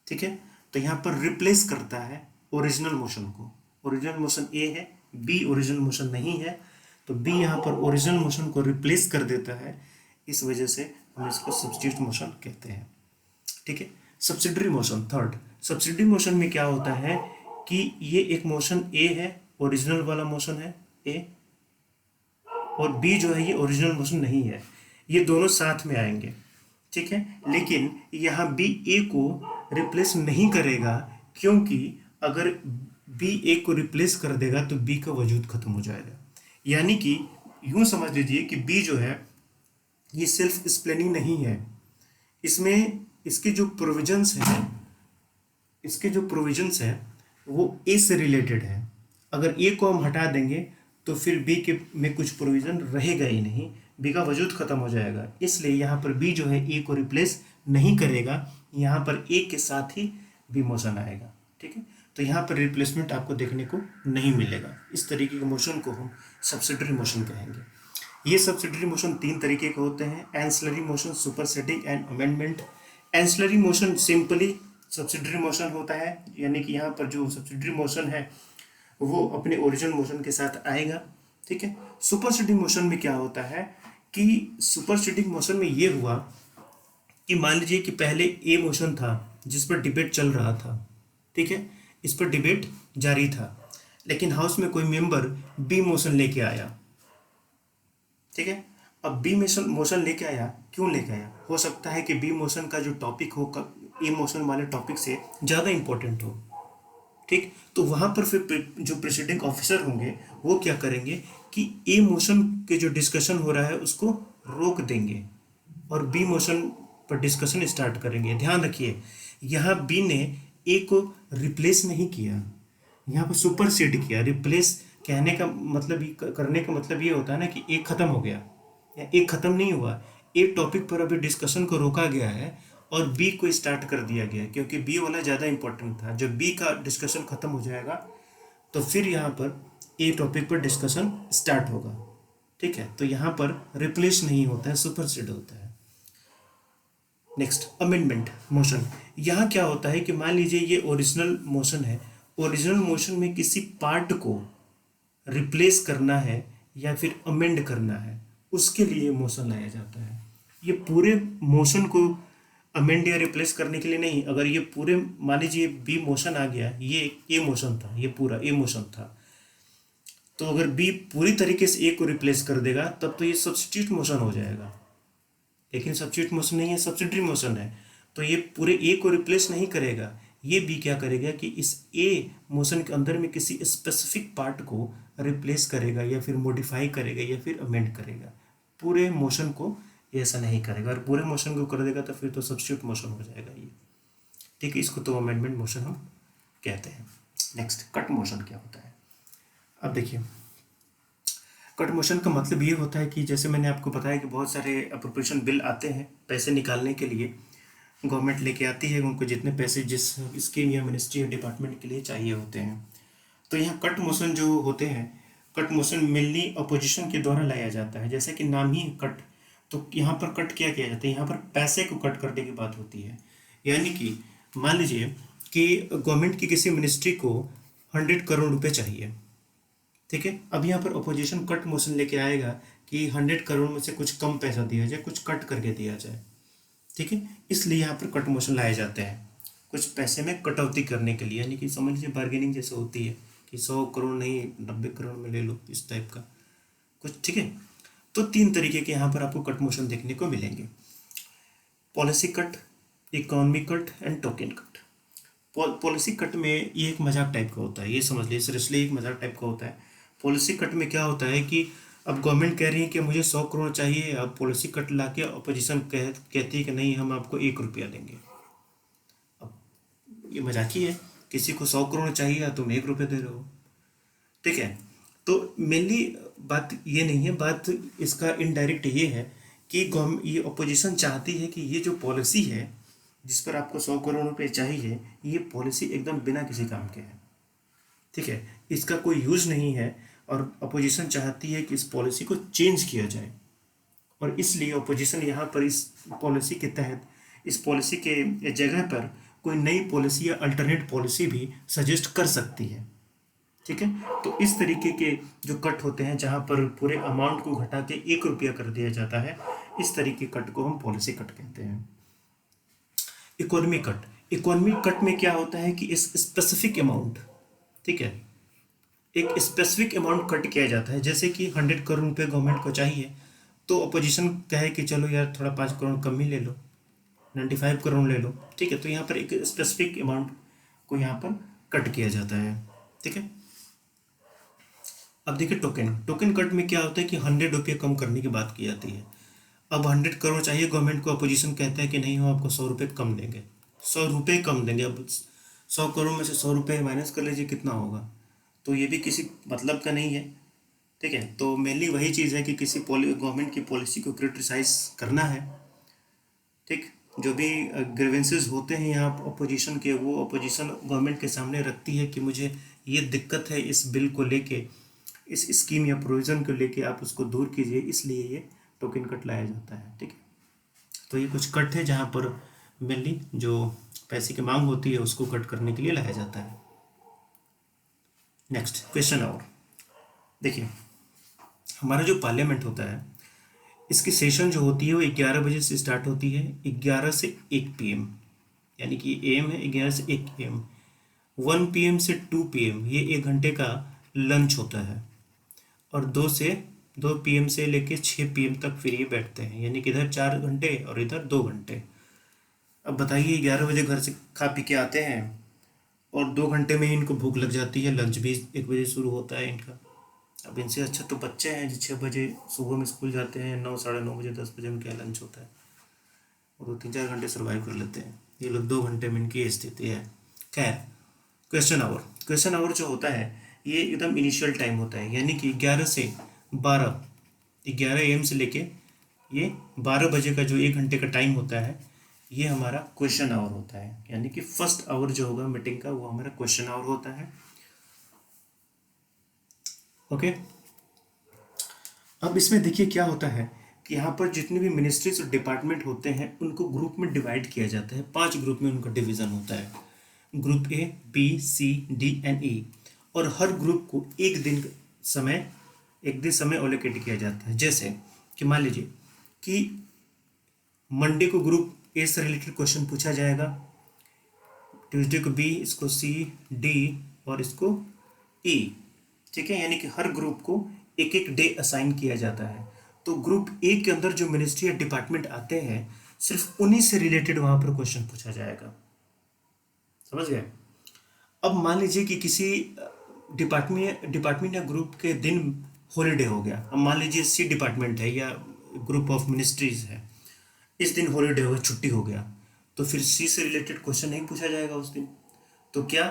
ठीक है, तो यहाँ पर रिप्लेस करता है ओरिजिनल मोशन को। ओरिजिनल मोशन ए है, बी ओरिजिनल मोशन नहीं है, तो बी यहाँ पर ओरिजिनल मोशन को रिप्लेस कर देता है, इस वजह से हम इसको सब्स्टिट्यूट मोशन कहते हैं। ठीक है, subsidiary motion third. Subsidiary motion में क्या होता है कि ये एक मोशन ए है, ओरिजिनल वाला मोशन है ए, और बी जो है ये ओरिजिनल मोशन नहीं है, ये दोनों साथ में आएंगे। ठीक है, लेकिन यहाँ बी ए को रिप्लेस नहीं करेगा, क्योंकि अगर बी ए को रिप्लेस कर देगा तो बी का वजूद खत्म हो जाएगा। यानी कि यूं समझ लीजिए कि बी जो है ये सेल्फ एक्सप्लेनिंग नहीं है, इसमें इसके जो प्रोविजंस है वो ए से रिलेटेड है। अगर ए को हम हटा देंगे तो फिर बी के में कुछ प्रोविजन रहेगा ही नहीं, बी का वजूद खत्म हो जाएगा। इसलिए यहाँ पर बी जो है ए को रिप्लेस नहीं करेगा, यहाँ पर ए के साथ ही बी मोशन आएगा। ठीक है, तो यहाँ पर रिप्लेसमेंट आपको देखने को नहीं मिलेगा। इस तरीके के मोशन को हम सब्सिडरी मोशन कहेंगे। ये सब्सिडरी मोशन तीन तरीके के होते हैं, ancillary motion, superseding and amendment. Ancillary motion simply subsidiary motion होता है, यानी कि यहाँ पर जो सब्सिडरी मोशन है वो अपने ओरिजिनल मोशन के साथ आएगा। ठीक है, सुपरसीडिंग मोशन में क्या होता है कि सुपरसीडिंग मोशन में ये हुआ कि मान लीजिए कि पहले ए मोशन था जिस पर डिबेट चल रहा था। ठीक है, इस पर डिबेट जारी था, लेकिन हाउस में कोई मेंबर बी मोशन लेके आया। ठीक है, अब बी मोशन लेके आया, क्यों लेके आया, हो सकता है कि बी मोशन का जो टॉपिक हो ए मोशन वाले टॉपिक से ज़्यादा इंपॉर्टेंट हो। ठीक, तो वहाँ पर फिर जो प्रेसिडिंग ऑफिसर होंगे वो क्या करेंगे कि ए मोशन के जो डिस्कशन हो रहा है उसको रोक देंगे और बी मोशन पर डिस्कशन स्टार्ट करेंगे। ध्यान रखिए, यहाँ बी ने ए को रिप्लेस नहीं किया, यहाँ पर सुपरसीड किया। रिप्लेस कहने का मतलब करने का मतलब ये होता है ना कि ए खत्म हो गया, या ए खत्म नहीं हुआ, एक टॉपिक पर अभी डिस्कशन को रोका गया है और बी को स्टार्ट कर दिया गया, क्योंकि बी वाला ज़्यादा इंपॉर्टेंट था। जब बी का डिस्कशन खत्म हो जाएगा तो फिर यहाँ पर ए टॉपिक पर डिस्कशन स्टार्ट होगा। ठीक है, तो यहाँ पर रिप्लेस नहीं होता है, सुपरसीड होता है। Next, amendment motion. यहाँ क्या होता है कि मान लीजिए ये ओरिजिनल मोशन है, ओरिजिनल मोशन में किसी पार्ट को रिप्लेस करना है या फिर अमेंड करना है, उसके लिए मोशन लाया जाता है। ये पूरे मोशन को अमेंड या रिप्लेस करने के लिए नहीं। अगर ये पूरे, मान लीजिए बी मोशन आ गया, ये ए मोशन था, ये पूरा ए मोशन था, तो अगर बी पूरी तरीके से ए को रिप्लेस कर देगा तब तो ये सब्स्टिट्यूट मोशन हो जाएगा, लेकिन सब्स्टिट्यूट मोशन नहीं है, सब्सिडरी मोशन है, तो ये पूरे ए को रिप्लेस नहीं करेगा। ये बी क्या करेगा कि इस ए मोशन के अंदर में किसी स्पेसिफिक पार्ट को रिप्लेस करेगा या फिर मॉडिफाई करेगा या फिर अमेंड करेगा। पूरे मोशन को ये ऐसा नहीं करेगा, और पूरे मोशन को कर देगा तो फिर तो सब्स्टिट्यूट मोशन हो जाएगा ये। ठीक है, इसको तो अमेंडमेंट मोशन हम कहते हैं। नेक्स्ट, कट मोशन क्या होता है। अब देखिए, कट मोशन का मतलब ये होता है कि जैसे मैंने आपको बताया कि बहुत सारे अप्रोप्रिएशन बिल आते हैं पैसे निकालने के लिए, गवर्नमेंट लेके आती है, उनको जितने पैसे जिस स्कीम या मिनिस्ट्री या डिपार्टमेंट के लिए चाहिए होते हैं। तो यहाँ कट मोशन जो होते हैं, कट मोशन मेनली अपोजिशन के द्वारा लाया जाता है। जैसे कि नाम ही कट, तो यहाँ पर कट क्या किया जाता है, यहाँ पर पैसे को कट करने की बात होती है। यानी कि मान लीजिए कि गवर्नमेंट की किसी मिनिस्ट्री को 100 करोड़ रुपए चाहिए, ठीक है। अब यहाँ पर अपोजिशन कट मोशन लेके आएगा कि 100 करोड़ में से कुछ कम पैसा दिया जाए, कुछ कट करके दिया जाए, ठीक है। इसलिए यहाँ पर कट मोशन लाए जाते हैं, कुछ पैसे में कटौती करने के लिए। यानी कि समझ लीजिए बार्गेनिंग जैसे होती है कि 100 करोड़ नहीं 90 करोड़ में ले लो, इस टाइप का कुछ, ठीक है। तो 3 तरीके के यहाँ पर आपको कट मोशन देखने को मिलेंगे, policy cut, economy cut and token cut. Policy cut में ये एक मजाक टाइप का होता है, ये समझ लीजिए, सीरियसली एक मजाक टाइप का होता है। पॉलिसी कट में क्या होता है कि अब गवर्नमेंट कह रही है कि मुझे 100 करोड़ चाहिए, अब पॉलिसी कट ला के अपोजिशन कहती है कि नहीं, हम आपको 1 रुपया देंगे। अब ये मजाक ही है, किसी को 100 करोड़ चाहिए तुम 1 रुपये दे रहे हो, ठीक है। तो मेनली बात ये नहीं है, बात इसका इनडायरेक्ट ये है कि गवर्नमेंट, ये अपोजिशन चाहती है कि ये जो पॉलिसी है जिस पर आपको 100 करोड़ रुपए चाहिए, ये पॉलिसी एकदम बिना किसी काम के है, ठीक है, इसका कोई यूज नहीं है, और अपोजिशन चाहती है कि इस पॉलिसी को चेंज किया जाए। और इसलिए अपोजिशन यहाँ पर इस पॉलिसी के तहत, इस पॉलिसी के जगह पर कोई नई पॉलिसी या अल्टरनेट पॉलिसी भी सजेस्ट कर सकती है, ठीक है। तो इस तरीके के जो कट होते हैं जहाँ पर पूरे अमाउंट को घटा के 1 रुपया कर दिया जाता है, इस तरीके कट को हम पॉलिसी कट कहते हैं। इकोनॉमी कट, इकोनॉमी कट में क्या होता है कि इस स्पेसिफिक अमाउंट, ठीक है, एक स्पेसिफिक अमाउंट कट किया जाता है। जैसे कि 100 करोड़ रुपए गवर्नमेंट को चाहिए, तो अपोजिशन कहे कि चलो यार थोड़ा 5 करोड़ कम ही ले लो, 95 करोड़ ले लो, ठीक है। तो यहाँ पर एक स्पेसिफिक अमाउंट को यहाँ पर कट किया जाता है, ठीक है। अब देखिए टोकन, टोकन कट में क्या होता है कि 100 रुपये कम करने की बात की जाती है। अब 100 करोड़ चाहिए गवर्नमेंट को, अपोजिशन कहता है कि नहीं, हम आपको 100 रुपये कम देंगे, 100 रुपये कम देंगे। अब 100 करोड़ में से 100 रुपये माइनस कर लीजिए कितना होगा, तो ये भी किसी मतलब का नहीं है, ठीक है। तो मेनली वही चीज़ है कि किसी गवर्नमेंट की पॉलिसी को क्रिटिसाइज करना है, ठीक। जो भी ग्रीवेंसेस होते हैं यहाँ अपोजिशन के, वो अपोजिशन गवर्नमेंट के सामने रखती है कि मुझे ये दिक्कत है इस बिल को लेके, इस स्कीम या प्रोविज़न को लेके, आप उसको दूर कीजिए, इसलिए ये टोकन कट लाया जाता है, ठीक है। तो ये कुछ कट है जहाँ पर मेनली जो पैसे की मांग होती है उसको कट करने के लिए लाया जाता है। नेक्स्ट क्वेश्चन आवर, देखिए हमारा जो पार्लियामेंट होता है, इसकी सेशन जो होती है वो 11 बजे से स्टार्ट होती है, 11 से 1 PM, यानी कि AM है 11 से 1 AM, 1 PM से 2 PM ये 1 घंटे का लंच होता है, और 2 PM से लेके 6 PM तक फिर ये बैठते हैं, यानी कि इधर 4 घंटे और इधर 2 घंटे। अब बताइए 11 बजे घर से खा पी के आते हैं और 2 घंटे में ही इनको भूख लग जाती है, लंच भी 1 बजे शुरू होता है इनका। अब इनसे अच्छा तो बच्चे हैं जो 6 बजे सुबह में स्कूल जाते हैं, 9 साढ़े 9 बजे 10 बजे उनका लंच होता है, और वो 3-4 घंटे सर्वाइव कर लेते हैं, ये लोग 2 घंटे में इनकी स्थिति है। खैर, क्वेश्चन आवर, क्वेश्चन आवर जो होता है ये एकदम इनिशियल टाइम होता है, यानी कि 11 से 12, 11 AM से लेके ये 12 बजे का जो 1 घंटे का टाइम होता है, ये हमारा क्वेश्चन आवर होता है। यानी कि फर्स्ट आवर जो होगा मीटिंग का वो हमारा क्वेश्चन आवर होता है, ओके। अब इसमें देखिए क्या होता है कि यहाँ पर जितने भी मिनिस्ट्रीज और डिपार्टमेंट होते हैं उनको ग्रुप में डिवाइड किया जाता है, 5 ग्रुप में उनका डिवीज़न होता है, group A, B, C, D and E, और हर ग्रुप को 1 दिन समय एलोकेट किया जाता है। जैसे कि मान लीजिए कि मंडे को ग्रुप ए से रिलेटेड क्वेश्चन पूछा जाएगा, ट्यूसडे को बी, इसको सी, डी और इसको ई, ठीक है। यानी कि हर ग्रुप को एक एक डे असाइन किया जाता है। तो ग्रुप ए के अंदर जो मिनिस्ट्री या डिपार्टमेंट आते हैं, सिर्फ उन्हीं से रिलेटेड वहां पर क्वेश्चन पूछा जाएगा। समझ गए? अब मान लीजिए कि किसी डिपार्टमेंट या ग्रुप के दिन हॉलीडे हो गया। अब मान लीजिए सी डिपार्टमेंट है या ग्रुप ऑफ मिनिस्ट्रीज है, इस दिन हॉलीडे हो गया, छुट्टी हो गया, तो फिर सी से रिलेटेड क्वेश्चन नहीं पूछा जाएगा उस दिन। तो क्या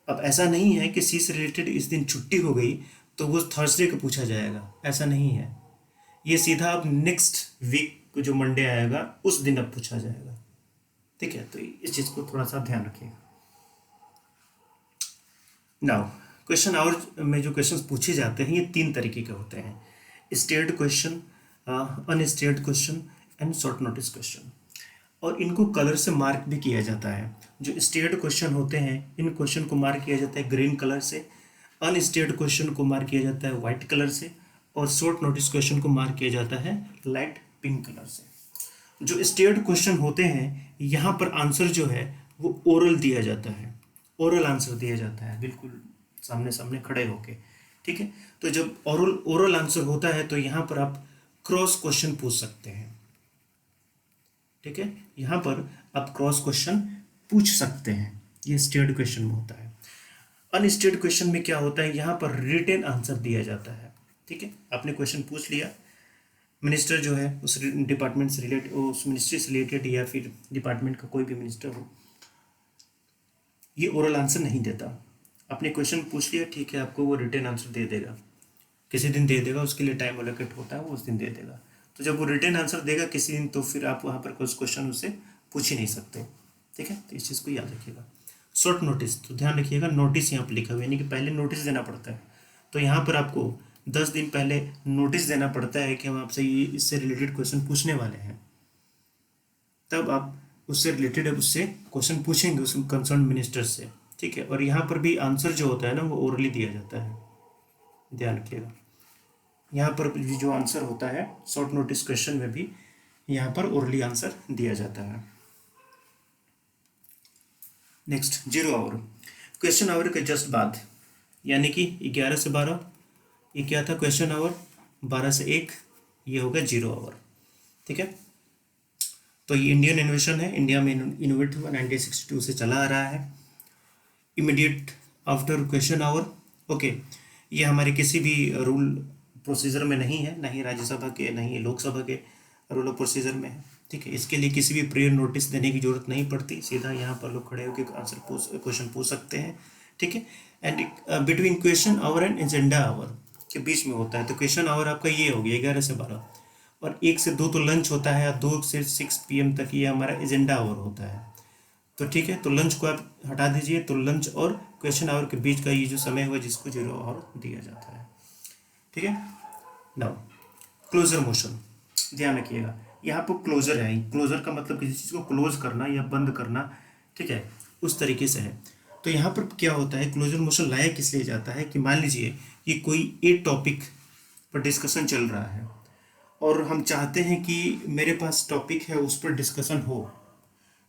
अब ऐसा नहीं है कि सी से रिलेटेड इस दिन छुट्टी हो गई तो वो थर्सडे को पूछा जाएगा, ऐसा नहीं है। ये सीधा अब नेक्स्ट वीक को जो मंडे आएगा उस दिन अब पूछा जाएगा, ठीक है। तो इस चीज़ को थोड़ा सा ध्यान रखिएगा। नाउ क्वेश्चन आवर में जो क्वेश्चंस पूछे जाते हैं ये 3 तरीके के होते हैं: starred question, unstarred question and short notice question. और इनको कलर से मार्क भी किया जाता है। जो स्टेयर्ड क्वेश्चन होते हैं इन क्वेश्चन को मार्क किया जाता है ग्रीन कलर से, अनस्टेयर्ड क्वेश्चन को मार्क किया जाता है वाइट कलर से, और शॉर्ट नोटिस क्वेश्चन को मार्क किया जाता है लाइट पिंक कलर से। जो स्टेयर्ड क्वेश्चन होते हैं यहाँ पर आंसर जो है वो ओरल दिया जाता है, ओरल आंसर दिया जाता है, बिल्कुल सामने सामने खड़े होके, ठीक है। तो जब ओरल आंसर होता है तो यहाँ पर आप क्रॉस क्वेश्चन पूछ सकते हैं, ठीक है। यहाँ पर आप क्रॉस क्वेश्चन पूछ सकते हैं, ये स्टेयर्ड क्वेश्चन में होता है। अनस्टेयर्ड क्वेश्चन में क्या होता है, यहाँ पर रिटन आंसर दिया जाता है, ठीक है। आपने क्वेश्चन पूछ लिया, मिनिस्टर जो है उस डिपार्टमेंट से रिलेटेड, उस मिनिस्ट्री से रिलेटेड या फिर डिपार्टमेंट का कोई भी मिनिस्टर हो, ये ओरल आंसर नहीं देता। आपने क्वेश्चन पूछ लिया, ठीक है, आपको वो रिटन आंसर दे देगा, किसी दिन दे देगा, उसके लिए टाइम एलोकेट होता है, वो उस दिन दे देगा। तो जब वो रिटन आंसर देगा किसी दिन, तो फिर आप वहाँ पर कुछ क्वेश्चन उससे पूछ ही नहीं सकते, ठीक है। तो इस चीज़ को याद रखिएगा। शॉर्ट नोटिस, तो ध्यान रखिएगा नोटिस यहाँ पर लिखा हुआ है, यानी कि पहले नोटिस देना पड़ता है। तो यहाँ पर आपको 10 दिन पहले नोटिस देना पड़ता है कि हम आपसे ये इससे रिलेटेड क्वेश्चन पूछने वाले हैं, तब आप उससे रिलेटेड अब उससे क्वेश्चन पूछेंगे उस कंसर्न मिनिस्टर से, ठीक है। और यहाँ पर भी आंसर जो होता है ना वो ओरली दिया जाता है, ध्यान रखिएगा। यहाँ पर भी जो आंसर होता है शॉर्ट नोटिस क्वेश्चन में भी यहाँ पर ओरली आंसर दिया जाता है। नेक्स्ट 0 आवर, क्वेश्चन आवर के जस्ट बाद, यानी कि 11 से 12 ये क्या था क्वेश्चन आवर, 12 से 1 ये होगा 0 आवर, ठीक है। तो ये इंडियन इन्वेंशन है, इंडिया में इनोवेट हुआ, 1962 से चला आ रहा है। Immediate after question hour, okay, ये हमारे किसी भी रूल प्रोसीजर में नहीं है, ना ही राज्यसभा के, ना ही लोकसभा के रूल ऑफ प्रोसीजर में है, ठीक है। इसके लिए किसी भी प्रेयर नोटिस देने की जरूरत नहीं पड़ती, सीधा यहाँ पर लोग खड़े होकर क्वेश्चन पूछ सकते हैं, ठीक है। And between question hour and agenda hour के बीच में होता है। तो क्वेश्चन आवर आपका ये हो गया 11 से 12, और 1 से 2 तो लंच होता है, 2 से 6 PM तक ये हमारा एजेंडा आवर होता है। तो ठीक है, तो लंच को आप हटा दीजिए, तो लंच और क्वेश्चन आवर के बीच का ये जो समय हुआ जिसको 0 आवर दिया जाता है, ठीक है। नाउ क्लोजर मोशन, ध्यान रखिएगा, यहाँ पर क्लोजर है, क्लोजर का मतलब किसी चीज़ को क्लोज करना या बंद करना, ठीक है, उस तरीके से है। तो यहाँ पर क्या होता है, क्लोजर मोशन लाया किस लिए जाता है कि मान लीजिए कि कोई एक टॉपिक पर डिस्कशन चल रहा है और हम चाहते हैं कि मेरे पास टॉपिक है उस पर डिस्कशन हो,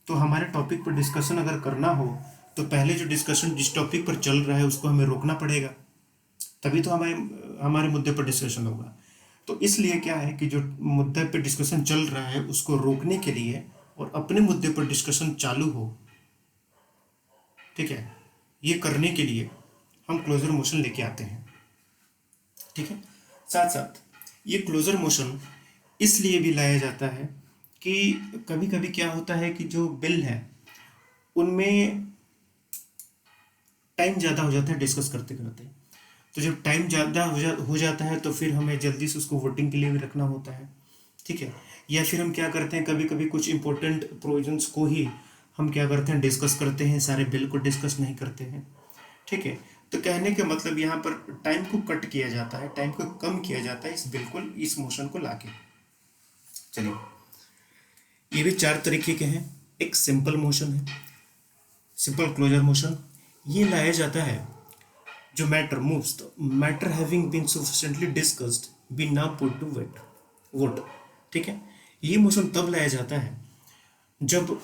तो हमारे टॉपिक पर डिस्कशन अगर करना हो तो पहले जो डिस्कशन जिस टॉपिक पर चल रहा है उसको हमें रोकना पड़ेगा, तभी तो हमारे मुद्दे पर डिस्कशन होगा। तो इसलिए क्या है कि जो मुद्दे पर डिस्कशन चल रहा है उसको रोकने के लिए और अपने मुद्दे पर डिस्कशन चालू हो, ठीक है, ये करने के लिए हम क्लोजर मोशन लेके आते हैं, ठीक है। साथ साथ ये क्लोजर मोशन इसलिए भी लाया जाता है कि कभी कभी क्या होता है कि जो बिल है उनमें टाइम ज़्यादा हो जाता है डिस्कस करते करते। तो जब टाइम ज़्यादा हो जाता है तो फिर हमें जल्दी से उसको वोटिंग के लिए भी रखना होता है, ठीक है। या फिर हम क्या करते हैं, कभी कभी कुछ इंपॉर्टेंट प्रोविजंस को ही हम क्या करते हैं डिस्कस करते हैं, सारे बिल को डिस्कस नहीं करते हैं, ठीक है। तो कहने का मतलब यहाँ पर टाइम को कट किया जाता है, टाइम को कम किया जाता है इस बिल्कुल इस मोशन को लाके। चलिए, ये भी 4 तरीके के हैं। एक सिंपल मोशन है, सिंपल क्लोजर मोशन, ये लाया जाता है जो मैटर मूव्स, तो matter having been sufficiently discussed be now put to vote. ठीक है, ये मोशन तब लाया जाता है जब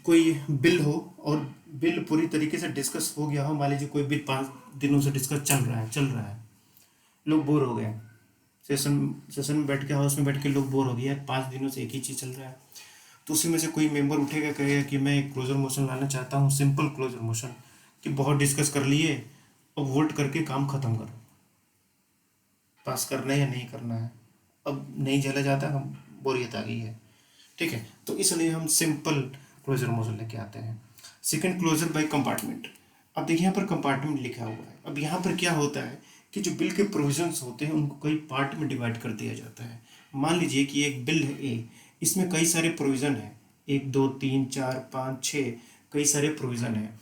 कोई बिल हो और बिल पूरी तरीके से डिस्कस हो गया हो। मान लीजिए कोई बिल 5 दिनों से डिस्कस चल रहा है, लोग बोर हो गए, सेशन में बैठ के, हाउस में बैठ के लोग बोर हो गए, 5 दिनों से एक ही चीज़ चल रहा है। तो उसी में से कोई मेंबर उठेगा, कहेगा कि मैं एक क्लोजर मोशन लाना चाहता हूँ, सिंपल क्लोजर मोशन, कि बहुत डिस्कस कर लिए, अब वोट करके काम खत्म करो, पास करना है या नहीं करना है, अब नहीं झेला जाता, हम बोरियत आ गई है। ठीक है, तो इसलिए हम सिंपल क्लोजर मोशन लेके आते हैं। Second, closure by compartment. अब देखिए यहाँ पर कंपार्टमेंट लिखा हुआ है। अब यहाँ पर क्या होता है कि जो बिल के प्रोविजंस होते हैं उनको कई पार्ट में डिवाइड कर दिया जाता है। मान लीजिए कि एक बिल है ए, इसमें कई सारे प्रोविज़न हैं, 1 2 3 4 5 6, कई सारे प्रोविज़न हैं,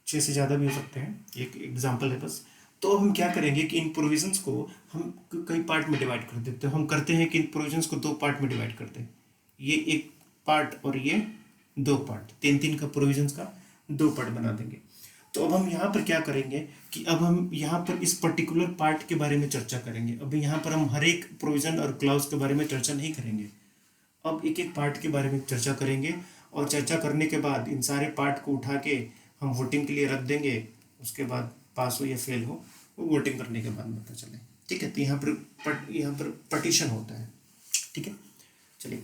6 से ज़्यादा भी हो सकते हैं, एक एग्जांपल है बस। तो हम क्या करेंगे कि इन प्रोविजंस को हम कई पार्ट में डिवाइड कर देते हैं। हम करते हैं कि इन प्रोविजंस को 2 पार्ट में डिवाइड करते हैं, ये एक पार्ट और ये 2 पार्ट, 3 का प्रोविजंस का 2 पार्ट बना देंगे। तो अब हम यहाँ पर क्या करेंगे कि अब हम यहाँ पर इस पर्टिकुलर पार्ट के बारे में चर्चा करेंगे। अब यहाँ पर हम हर एक प्रोविजन और क्लाउज के बारे में चर्चा नहीं करेंगे, अब एक एक पार्ट के बारे में चर्चा करेंगे, और चर्चा करने के बाद इन सारे पार्ट को उठा के हम वोटिंग के लिए रख देंगे। उसके बाद पास हो या फेल हो वो वोटिंग करने के बाद पता चले। ठीक है, तो यहाँ पर पटिशन होता है। ठीक है, चलिए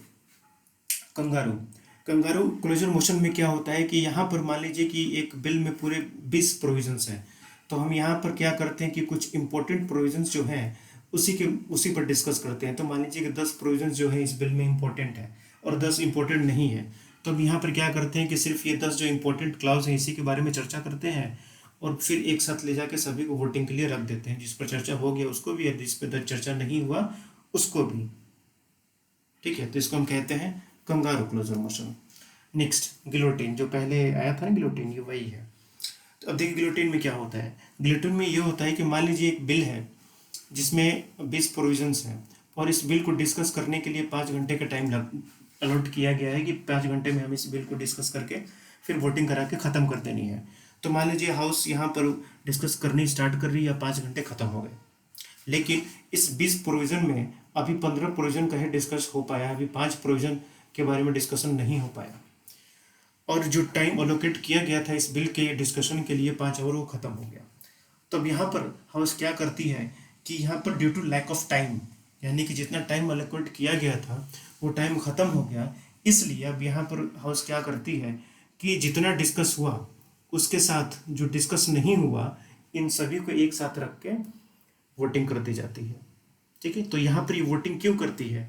कंगारू। कंगारू क्लोजर मोशन में क्या होता है कि यहाँ पर मान लीजिए कि एक बिल में पूरे 20 प्रोविजंस हैं, तो हम यहाँ पर क्या करते हैं कि कुछ इंपॉर्टेंट प्रोविजंस जो हैं उसी पर डिस्कस करते हैं। तो मान लीजिए कि 10 प्रोविजंस जो है इस बिल में इंपॉर्टेंट है और 10 इंपॉर्टेंट नहीं है, तो हम यहाँ पर क्या करते हैं कि सिर्फ ये 10 जो इंपॉर्टेंट क्लाउज हैं इसी के बारे में चर्चा करते हैं, और फिर एक साथ ले जाके सभी को वोटिंग के लिए रख देते हैं। जिस पर चर्चा हो गया उसको भी, और जिस पर चर्चा नहीं हुआ उसको भी। ठीक है, तो इसको हम कहते हैं kangaroo closure motion. Next, guillotine. जो पहले आया था ना गिलोटिन, ये वही है। तो अब देखिए गिलोटिन में क्या होता है। गिलोटिन में ये होता है कि मान लीजिए एक बिल है जिसमें 20 प्रोविजंस हैं, और इस बिल को डिस्कस करने के लिए 5 घंटे का टाइम अलॉट किया गया है कि 5 घंटे में हम इस बिल को डिस्कस करके फिर वोटिंग करा के ख़त्म कर देनी है। तो मान लीजिए हाउस यहाँ पर डिस्कस करनी स्टार्ट कर रही है, 5 घंटे ख़त्म हो गए, लेकिन इस 20 प्रोविज़न में अभी 15 प्रोविज़न का ही डिस्कस हो पाया, अभी 5 प्रोविज़न के बारे में डिस्कशन नहीं हो पाया, और जो टाइम अलोकेट किया गया था इस बिल के डिस्कशन के लिए 5 आवर, वो ख़त्म हो गया। तो अब यहाँ पर हाउस क्या करती है कि यहाँ पर due to lack of time, यानी कि जितना टाइम अलोकेट किया गया था वो टाइम ख़त्म हो गया, इसलिए अब यहाँ पर हाउस क्या करती है कि जितना डिस्कस हुआ उसके साथ जो डिस्कस नहीं हुआ इन सभी को एक साथ रख के वोटिंग कर दी जाती है। ठीक है, तो यहाँ पर ये वोटिंग क्यों करती है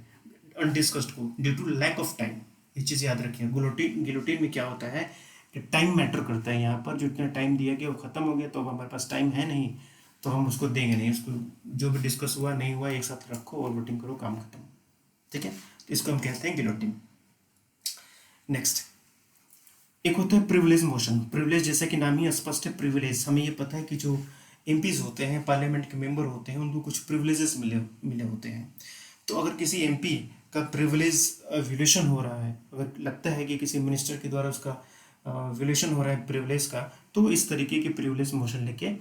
अनडिस्कस्ड को? Due to lack of time. ये चीज़ याद रखिए। गिलोटिन में क्या होता है कि टाइम मैटर करता है। यहाँ पर जो इतना टाइम दिया गया वो ख़त्म हो गया, तो अब हमारे पास टाइम है नहीं, तो हम उसको देंगे नहीं। उसको जो भी डिस्कस हुआ नहीं हुआ एक साथ रखो और वोटिंग करो, काम खत्म। ठीक है, तो इसको हम कहते हैं गिलोटिन। नेक्स्ट, एक होता है प्रिविलेज मोशन। प्रिविलेज जैसा कि नाम ही स्पष्ट है, प्रिविलेज। हमें ये पता है कि जो एमपीज होते हैं, पार्लियामेंट के मेंबर होते हैं, उनको कुछ प्रिविलेजेस मिले होते हैं। तो अगर किसी एमपी का प्रिविलेज विलेशन हो रहा है, अगर लगता है कि किसी मिनिस्टर के द्वारा उसका विलेशन हो रहा है प्रिविलेज का, तो वो इस तरीके के प्रिविलेज मोशन लेके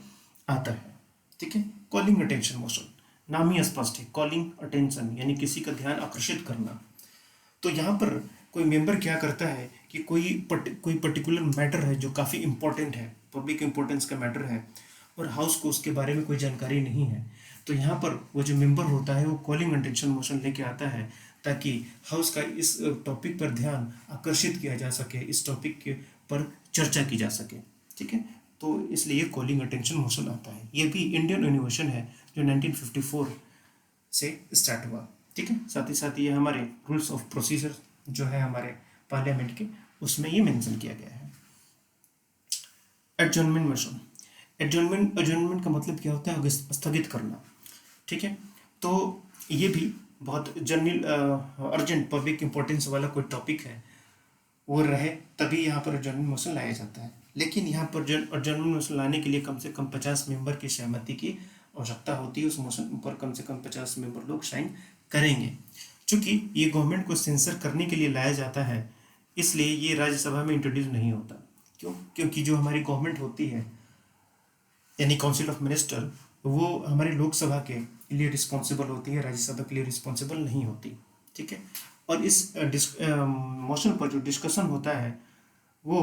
आता है। ठीक है, कॉलिंग अटेंशन मोशन, नाम ही स्पष्ट है, कॉलिंग अटेंशन यानी किसी का ध्यान आकर्षित करना। तो यहाँ पर कोई मेंबर क्या करता है कि कोई पर्टिकुलर मैटर है जो काफ़ी इंपॉर्टेंट है, पब्लिक इंपॉर्टेंस का मैटर है, और हाउस को उसके बारे में कोई जानकारी नहीं है, तो यहाँ पर वो जो मेंबर होता है वो कॉलिंग अटेंशन मोशन लेके आता है ताकि हाउस का इस टॉपिक पर ध्यान आकर्षित किया जा सके, इस टॉपिक के पर चर्चा की जा सके। ठीक है, तो इसलिए कॉलिंग अटेंशन मोशन आता है। ये भी इंडियन इनोवेशन है जो 1954 से स्टार्ट हुआ। ठीक है, साथ ही साथ ये हमारे रूल्स ऑफ प्रोसीजर जो है हमारे पार्लियामेंट के, उसमें ये मेंशन किया गया है। Adjournment motion. एडजॉर्नमेंट का मतलब क्या होता है? स्थगित करना। ठीक है, तो ये भी बहुत जनरल अर्जेंट पब्लिक इंपॉर्टेंस वाला कोई टॉपिक है वो रहे तभी यहाँ पर एडजॉर्नमेंट मोशन लाया जाता है। लेकिन यहाँ पर एडजॉर्नमेंट मोशन लाने के लिए कम से कम 50 मेंबर की सहमति की आवश्यकता होती है। उस मोशन पर कम से कम 50 मेंबर लोग साइन करेंगे। चूंकि ये गवर्नमेंट को सेंसर करने के लिए लाया जाता है, इसलिए ये राज्यसभा में इंट्रोड्यूस नहीं होता। क्यों? क्योंकि जो हमारी गवर्नमेंट होती है यानी काउंसिल ऑफ मिनिस्टर, वो हमारी लोकसभा के लिए रिस्पॉन्सिबल होती है, राज्यसभा के लिए रिस्पॉन्सिबल नहीं होती। ठीक है। और इस मोशन पर जो डिस्कशन होता है वो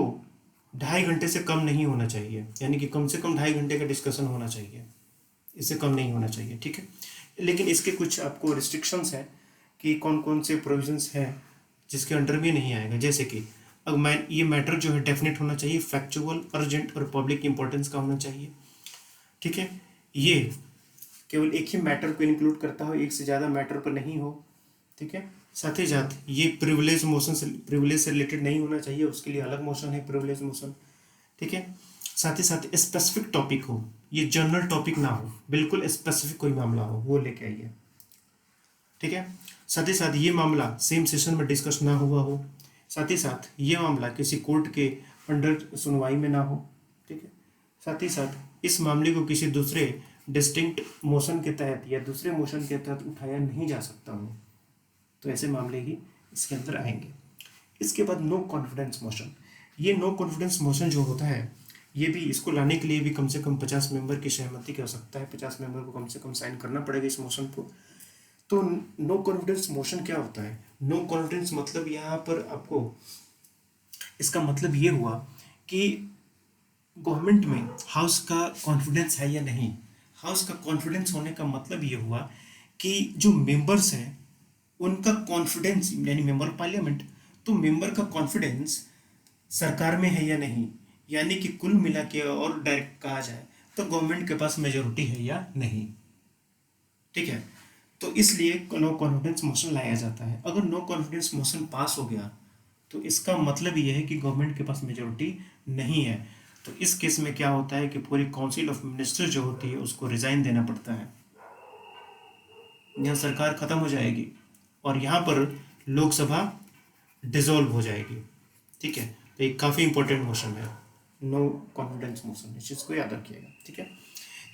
2.5 घंटे से कम नहीं होना चाहिए, यानी कि कम से कम 2.5 घंटे का डिस्कशन होना चाहिए, इससे कम नहीं होना चाहिए। ठीक है। लेकिन इसके कुछ आपको रिस्ट्रिक्शंस हैं कि कौन कौन से प्रोविजंस हैं जिसके अंडर भी नहीं आएगा। जैसे कि अब ये मैटर जो है डेफिनेट होना चाहिए, फैक्चुअल, अर्जेंट और पब्लिक इंपॉर्टेंस का होना चाहिए। ठीक है। ये केवल एक ही मैटर को इंक्लूड करता हो, एक से ज़्यादा मैटर पर नहीं हो। ठीक है। साथ ही साथ ये प्रिविलेज से रिलेटेड नहीं होना चाहिए, उसके लिए अलग मोशन है, प्रिविलेज मोशन। ठीक है। साथ ही साथ स्पेसिफिक टॉपिक हो, ये जनरल टॉपिक ना हो, बिल्कुल स्पेसिफिक कोई मामला हो वो लेके आइए। ठीक है। साथ ही साथ ये मामला सेम सेशन में डिस्कस ना हुआ हो, साथ ही साथ ये मामला किसी कोर्ट के अंडर सुनवाई में ना हो। ठीक है। साथ ही साथ इस मामले को किसी दूसरे डिस्टिंक्ट मोशन के तहत या दूसरे मोशन के तहत उठाया नहीं जा सकता हो, तो ऐसे मामले ही इसके अंदर आएंगे। इसके बाद नो कॉन्फिडेंस मोशन। ये नो कॉन्फिडेंस मोशन जो होता है, ये भी इसको लाने के लिए भी कम से कम 50 मेंबर की सहमति की आवश्यकता है, 50 मेंबर को कम से कम साइन करना पड़ेगा इस मोशन को। तो नो कॉन्फिडेंस मोशन क्या होता है? नो कॉन्फिडेंस मतलब यहाँ पर आपको इसका मतलब ये हुआ कि गवर्नमेंट में हाउस का कॉन्फिडेंस है या नहीं। हाउस का कॉन्फिडेंस होने का मतलब ये हुआ कि जो मेंबर्स हैं उनका कॉन्फिडेंस, यानी मेंबर पार्लियामेंट, तो मेंबर का कॉन्फिडेंस सरकार में है या नहीं, यानी कि कुल मिला के और डायरेक्ट कहा जाए तो गवर्नमेंट के पास मेजोरिटी है या नहीं। ठीक है। तो इसलिए नो कॉन्फिडेंस मोशन लाया जाता है। अगर नो कॉन्फिडेंस मोशन पास हो गया तो इसका मतलब ये है कि गवर्नमेंट के पास मेजोरिटी नहीं है। तो इस केस में क्या होता है कि पूरी काउंसिल ऑफ मिनिस्टर जो होती है उसको रिजाइन देना पड़ता है, यहाँ सरकार खत्म हो जाएगी और यहाँ पर लोकसभा डिसॉल्व हो जाएगी। ठीक है। तो ये काफ़ी इंपॉर्टेंट मोशन है, नो कॉन्फिडेंस मोशन, इस चीज़ को याद रखिएगा। ठीक है।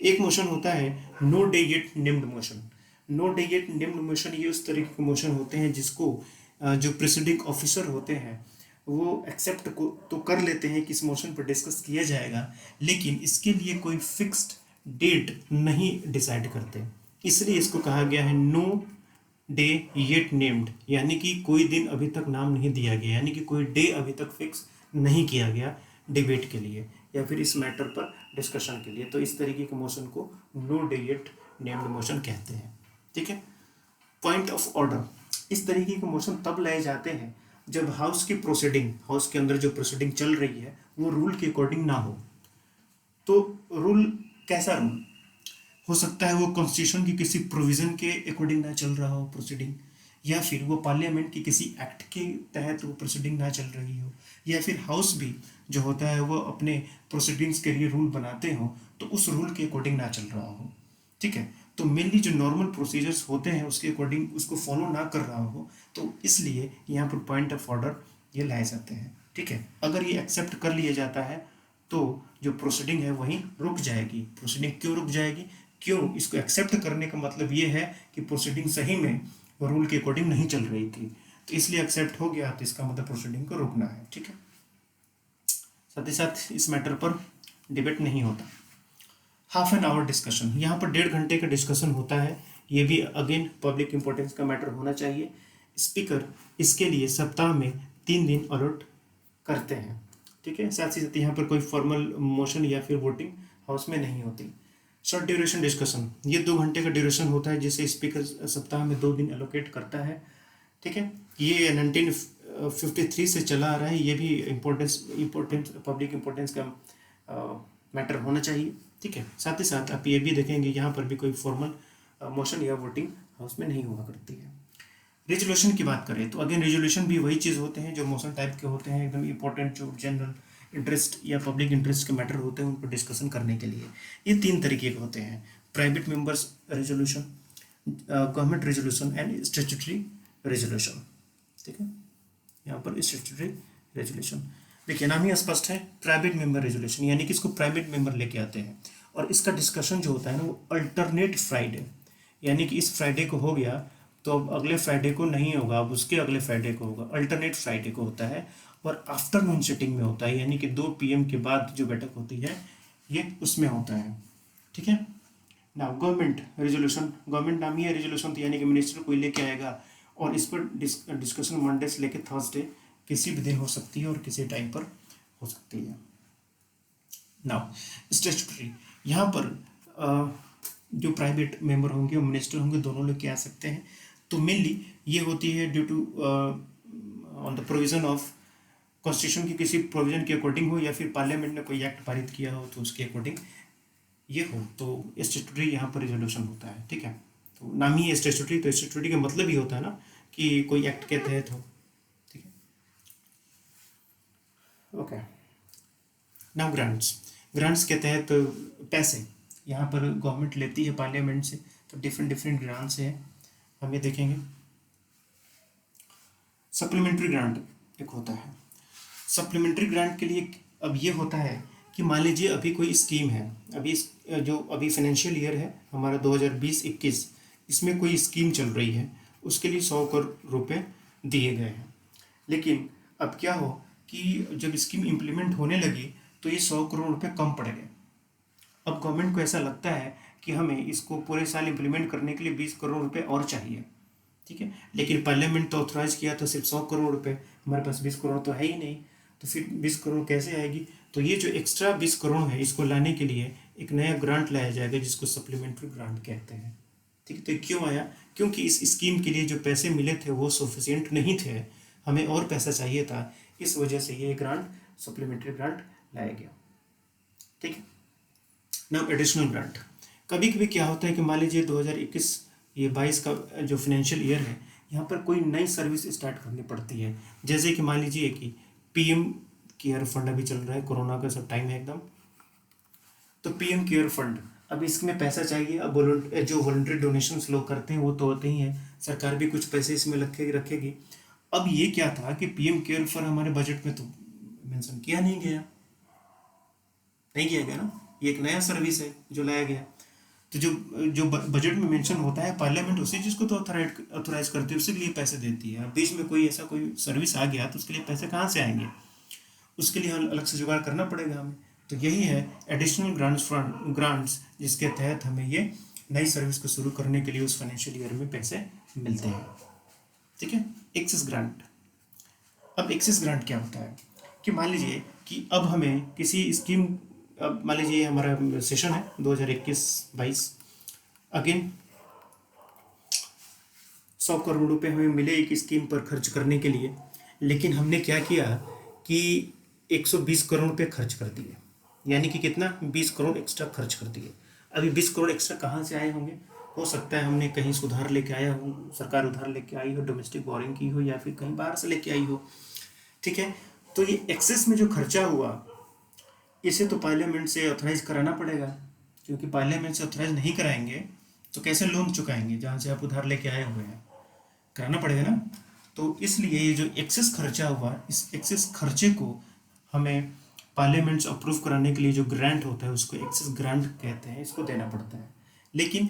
एक मोशन होता है no day yet named motion. No day yet named motion ये उस तरीके के मोशन होते हैं जिसको जो प्रेसिडिंग ऑफिसर होते हैं वो एक्सेप्ट को तो कर लेते हैं कि इस मोशन पर डिस्कस किया जाएगा, लेकिन इसके लिए कोई फिक्स्ड डेट नहीं डिसाइड करते, इसलिए इसको कहा गया है नो डे येट नेम्ड, यानी कि कोई दिन अभी तक नाम नहीं दिया गया, यानी कि कोई डे अभी तक फिक्स नहीं किया गया डिबेट के लिए या फिर इस मैटर पर डिस्कशन के लिए। तो इस तरीके के मोशन को no day yet named motion कहते हैं। ठीक है। पॉइंट ऑफ ऑर्डर, इस तरीके के मोशन तब लाए जाते हैं जब हाउस की प्रोसीडिंग, हाउस के अंदर जो प्रोसीडिंग चल रही है वो रूल के अकॉर्डिंग ना हो। तो रूल, कैसा रूल हो सकता है? वो कॉन्स्टिट्यूशन की किसी प्रोविजन के अकॉर्डिंग ना चल रहा हो प्रोसीडिंग, या फिर वो पार्लियामेंट की किसी एक्ट के तहत वो प्रोसीडिंग ना चल रही हो, या फिर हाउस भी जो होता है वो अपने प्रोसीडिंग्स के लिए रूल बनाते हो तो उस रूल के अकॉर्डिंग ना चल रहा हो। ठीक है। तो मेनली जो नॉर्मल प्रोसीजर्स होते हैं उसके अकॉर्डिंग उसको फॉलो ना कर रहा हो, तो इसलिए यहाँ पर पॉइंट ऑफ ऑर्डर ये लाए जाते हैं। ठीक है। अगर ये एक्सेप्ट कर लिया जाता है तो जो प्रोसीडिंग है वहीं रुक जाएगी। प्रोसीडिंग क्यों रुक जाएगी? क्यों? इसको एक्सेप्ट करने का मतलब ये है कि प्रोसीडिंग सही में रूल के अकॉर्डिंग नहीं चल रही थी, तो इसलिए एक्सेप्ट हो गया, तो इसका मतलब प्रोसीडिंग को रोकना है। ठीक है। साथ ही साथ इस मैटर पर डिबेट नहीं होता। हाफ एन आवर डिस्कशन, यहाँ पर 1.5 घंटे का डिस्कशन होता है, ये भी अगेन पब्लिक इंपॉर्टेंस का मैटर होना चाहिए। स्पीकर इसके लिए सप्ताह में 3 दिन अलॉट करते हैं। ठीक है। साथ ही साथ यहाँ पर कोई फॉर्मल मोशन या फिर वोटिंग हाउस में नहीं होती। शॉर्ट ड्यूरेशन डिस्कशन, ये 2 घंटे का ड्यूरेशन होता है जिसे स्पीकर सप्ताह में 2 दिन एलोकेट करता है। ठीक है। ये 1953 से चला आ रहा है, ये भी इम्पोर्टेंस पब्लिक इम्पोर्टेंस का मैटर होना चाहिए। ठीक है। साथ ही साथ आप ये भी देखेंगे यहाँ पर भी कोई फॉर्मल मोशन या वोटिंग हाउस में नहीं हुआ करती है। रेजोल्यूशन की बात करें तो अगेन रेजोल्यूशन भी वही चीज़ होते हैं जो मोशन टाइप के होते हैं, एकदम इंपॉर्टेंट जो जनरल इंटरेस्ट या पब्लिक इंटरेस्ट के मैटर होते हैं उनको डिस्कशन करने के लिए। ये 3 तरीके के होते हैं, private members resolution, government resolution and statutory resolution. ठीक है। यहाँ पर स्टैट्यूटरी रेजोल्यूशन देखिए नाम ही स्पष्ट है, प्राइवेट मेंबर रेजोल्यूशन, यानी कि इसको प्राइवेट मेंबर लेके आते हैं और इसका डिस्कशन जो होता है ना वो अल्टरनेट फ्राइडे, यानी कि इस फ्राइडे को हो गया तो अब अगले फ्राइडे को नहीं होगा, अब उसके अगले फ्राइडे को होगा, अल्टरनेट फ्राइडे को होता है और आफ्टरनून सिटिंग में होता है, यानी कि 2 PM के बाद जो बैठक होती है ये उसमें होता है। ठीक है ना। गवर्नमेंट रेजोल्यूशन, गवर्नमेंट नामी है रेजोल्यूशन, तो यानी कि मिनिस्टर कोई लेके आएगा और इस पर डिस्कशन मंडे से लेकर थर्सडे किसी भी दिन हो सकती है और किसी टाइम पर हो सकती है। नाउ स्टैट्यूटरी, यहाँ पर जो प्राइवेट मेंबर होंगे और मिनिस्टर होंगे दोनों लेके आ सकते हैं। तो मेनली ये होती है due to on the provision of constitution की किसी प्रोविजन के अकॉर्डिंग हो या फिर पार्लियामेंट ने कोई एक्ट पारित किया हो तो उसके अकॉर्डिंग ये हो, तो स्टैट्यूटरी यहाँ पर रिजोल्यूशन होता है। ठीक है, तो नाम ही है स्टैट्यूटरी, तो स्टैट्यूटरी का मतलब ही होता है ना कि कोई एक्ट के तहत हो। ठीक है, ओके। नाउ ग्रांट्स, ग्रांट्स के तहत पैसे यहाँ पर गवर्नमेंट लेती है पार्लियामेंट से, तो डिफरेंट डिफरेंट ग्रांट्स हैं, हम ये देखेंगे। सप्लीमेंट्री ग्रांट एक होता है। सप्लीमेंट्री ग्रांट के लिए अब ये होता है कि मान लीजिए अभी कोई स्कीम है, अभी जो अभी फाइनेंशियल ईयर है हमारा 2020-21, इसमें कोई स्कीम चल रही है, उसके लिए 100 करोड़ रुपए दिए गए हैं। लेकिन अब क्या हो कि जब स्कीम इम्प्लीमेंट होने लगी तो ये 100 करोड़ रुपए कम पड़ गए। अब गवर्नमेंट को ऐसा लगता है कि हमें इसको पूरे साल इम्प्लीमेंट करने के लिए 20 करोड़ रुपए और चाहिए। ठीक है, लेकिन पार्लियामेंट तो ऑथराइज किया तो सिर्फ 100 करोड़ रुपए, हमारे पास 20 करोड़ तो है ही नहीं, तो फिर 20 करोड़ कैसे आएगी? तो ये जो एक्स्ट्रा 20 करोड़ है इसको लाने के लिए एक नया ग्रांट लाया जाएगा जिसको सप्लीमेंट्री ग्रांट कहते हैं। ठीक है, तो क्यों आया? क्योंकि इस स्कीम के लिए जो पैसे मिले थे वो सफिशिएंट नहीं थे, हमें और पैसा चाहिए था, इस वजह से ये ग्रांट सप्लीमेंट्री ग्रांट लाया गया। ठीक है, नाउ एडिशनल ग्रांट। कभी कभी क्या होता है कि मान लीजिए 2021 ये 22 का जो फाइनेंशियल ईयर है, यहाँ पर कोई नई सर्विस स्टार्ट करनी पड़ती है। जैसे कि मान लीजिए कि पीएम केयर फंड अभी चल रहा है, कोरोना का सब टाइम है एकदम, तो पीएम केयर फंड, अब इसमें पैसा चाहिए। अब जो वॉलंटरी डोनेशंस लोग करते हैं वो तो होते ही हैं, सरकार भी कुछ पैसे इसमें रखेगी। अब ये क्या था कि पीएम केयर फंड हमारे बजट में तो मेंशन किया नहीं गया ना, ये एक नया सर्विस है जो लाया गया। तो जो बजट में मेंशन होता है पार्लियामेंट उसी चीज़ को तो ऑथराइज करती है, उसी के लिए पैसे देती है। अब बीच में कोई ऐसा कोई सर्विस आ गया तो उसके लिए पैसे कहाँ से आएंगे? उसके लिए अलग से जुगाड़ करना पड़ेगा हमें। तो यही है एडिशनल ग्रांट्स जिसके तहत हमें ये नई सर्विस को शुरू करने के लिए उस फाइनेंशियल ईयर में पैसे मिलते हैं। ठीक है, एक्सेस ग्रांट। अब एक्सेस ग्रांट क्या होता है कि मान लीजिए कि अब हमें किसी स्कीम, अब मान लीजिए हमारा सेशन है 2021-22, अगेन 100 करोड़ रुपए हमें मिले एक स्कीम पर खर्च करने के लिए, लेकिन हमने क्या किया कि 120 करोड़ रुपए खर्च कर दिए, यानी कि कितना? 20 करोड़ एक्स्ट्रा खर्च कर दिए। अभी 20 करोड़ एक्स्ट्रा कहाँ से आए होंगे? हो सकता है हमने कहीं से उधार लेके आया हो, सरकार उधार लेके आई हो, डोमेस्टिक बोरिंग की हो, या फिर कहीं बाहर से लेके आई हो। ठीक है, तो ये एक्सेस में जो खर्चा हुआ इसे तो पार्लियामेंट से ऑथराइज कराना पड़ेगा, क्योंकि पार्लियामेंट से ऑथराइज नहीं कराएंगे तो कैसे लोन चुकाएंगे जहाँ से आप उधार लेके आए हुए हैं? कराना पड़ेगा ना। तो इसलिए ये जो एक्सेस खर्चा हुआ, इस एक्सेस खर्चे को हमें पार्लियामेंट से अप्रूव कराने के लिए जो ग्रांट होता है उसको एक्सेस ग्रांट कहते हैं, इसको देना पड़ता है। लेकिन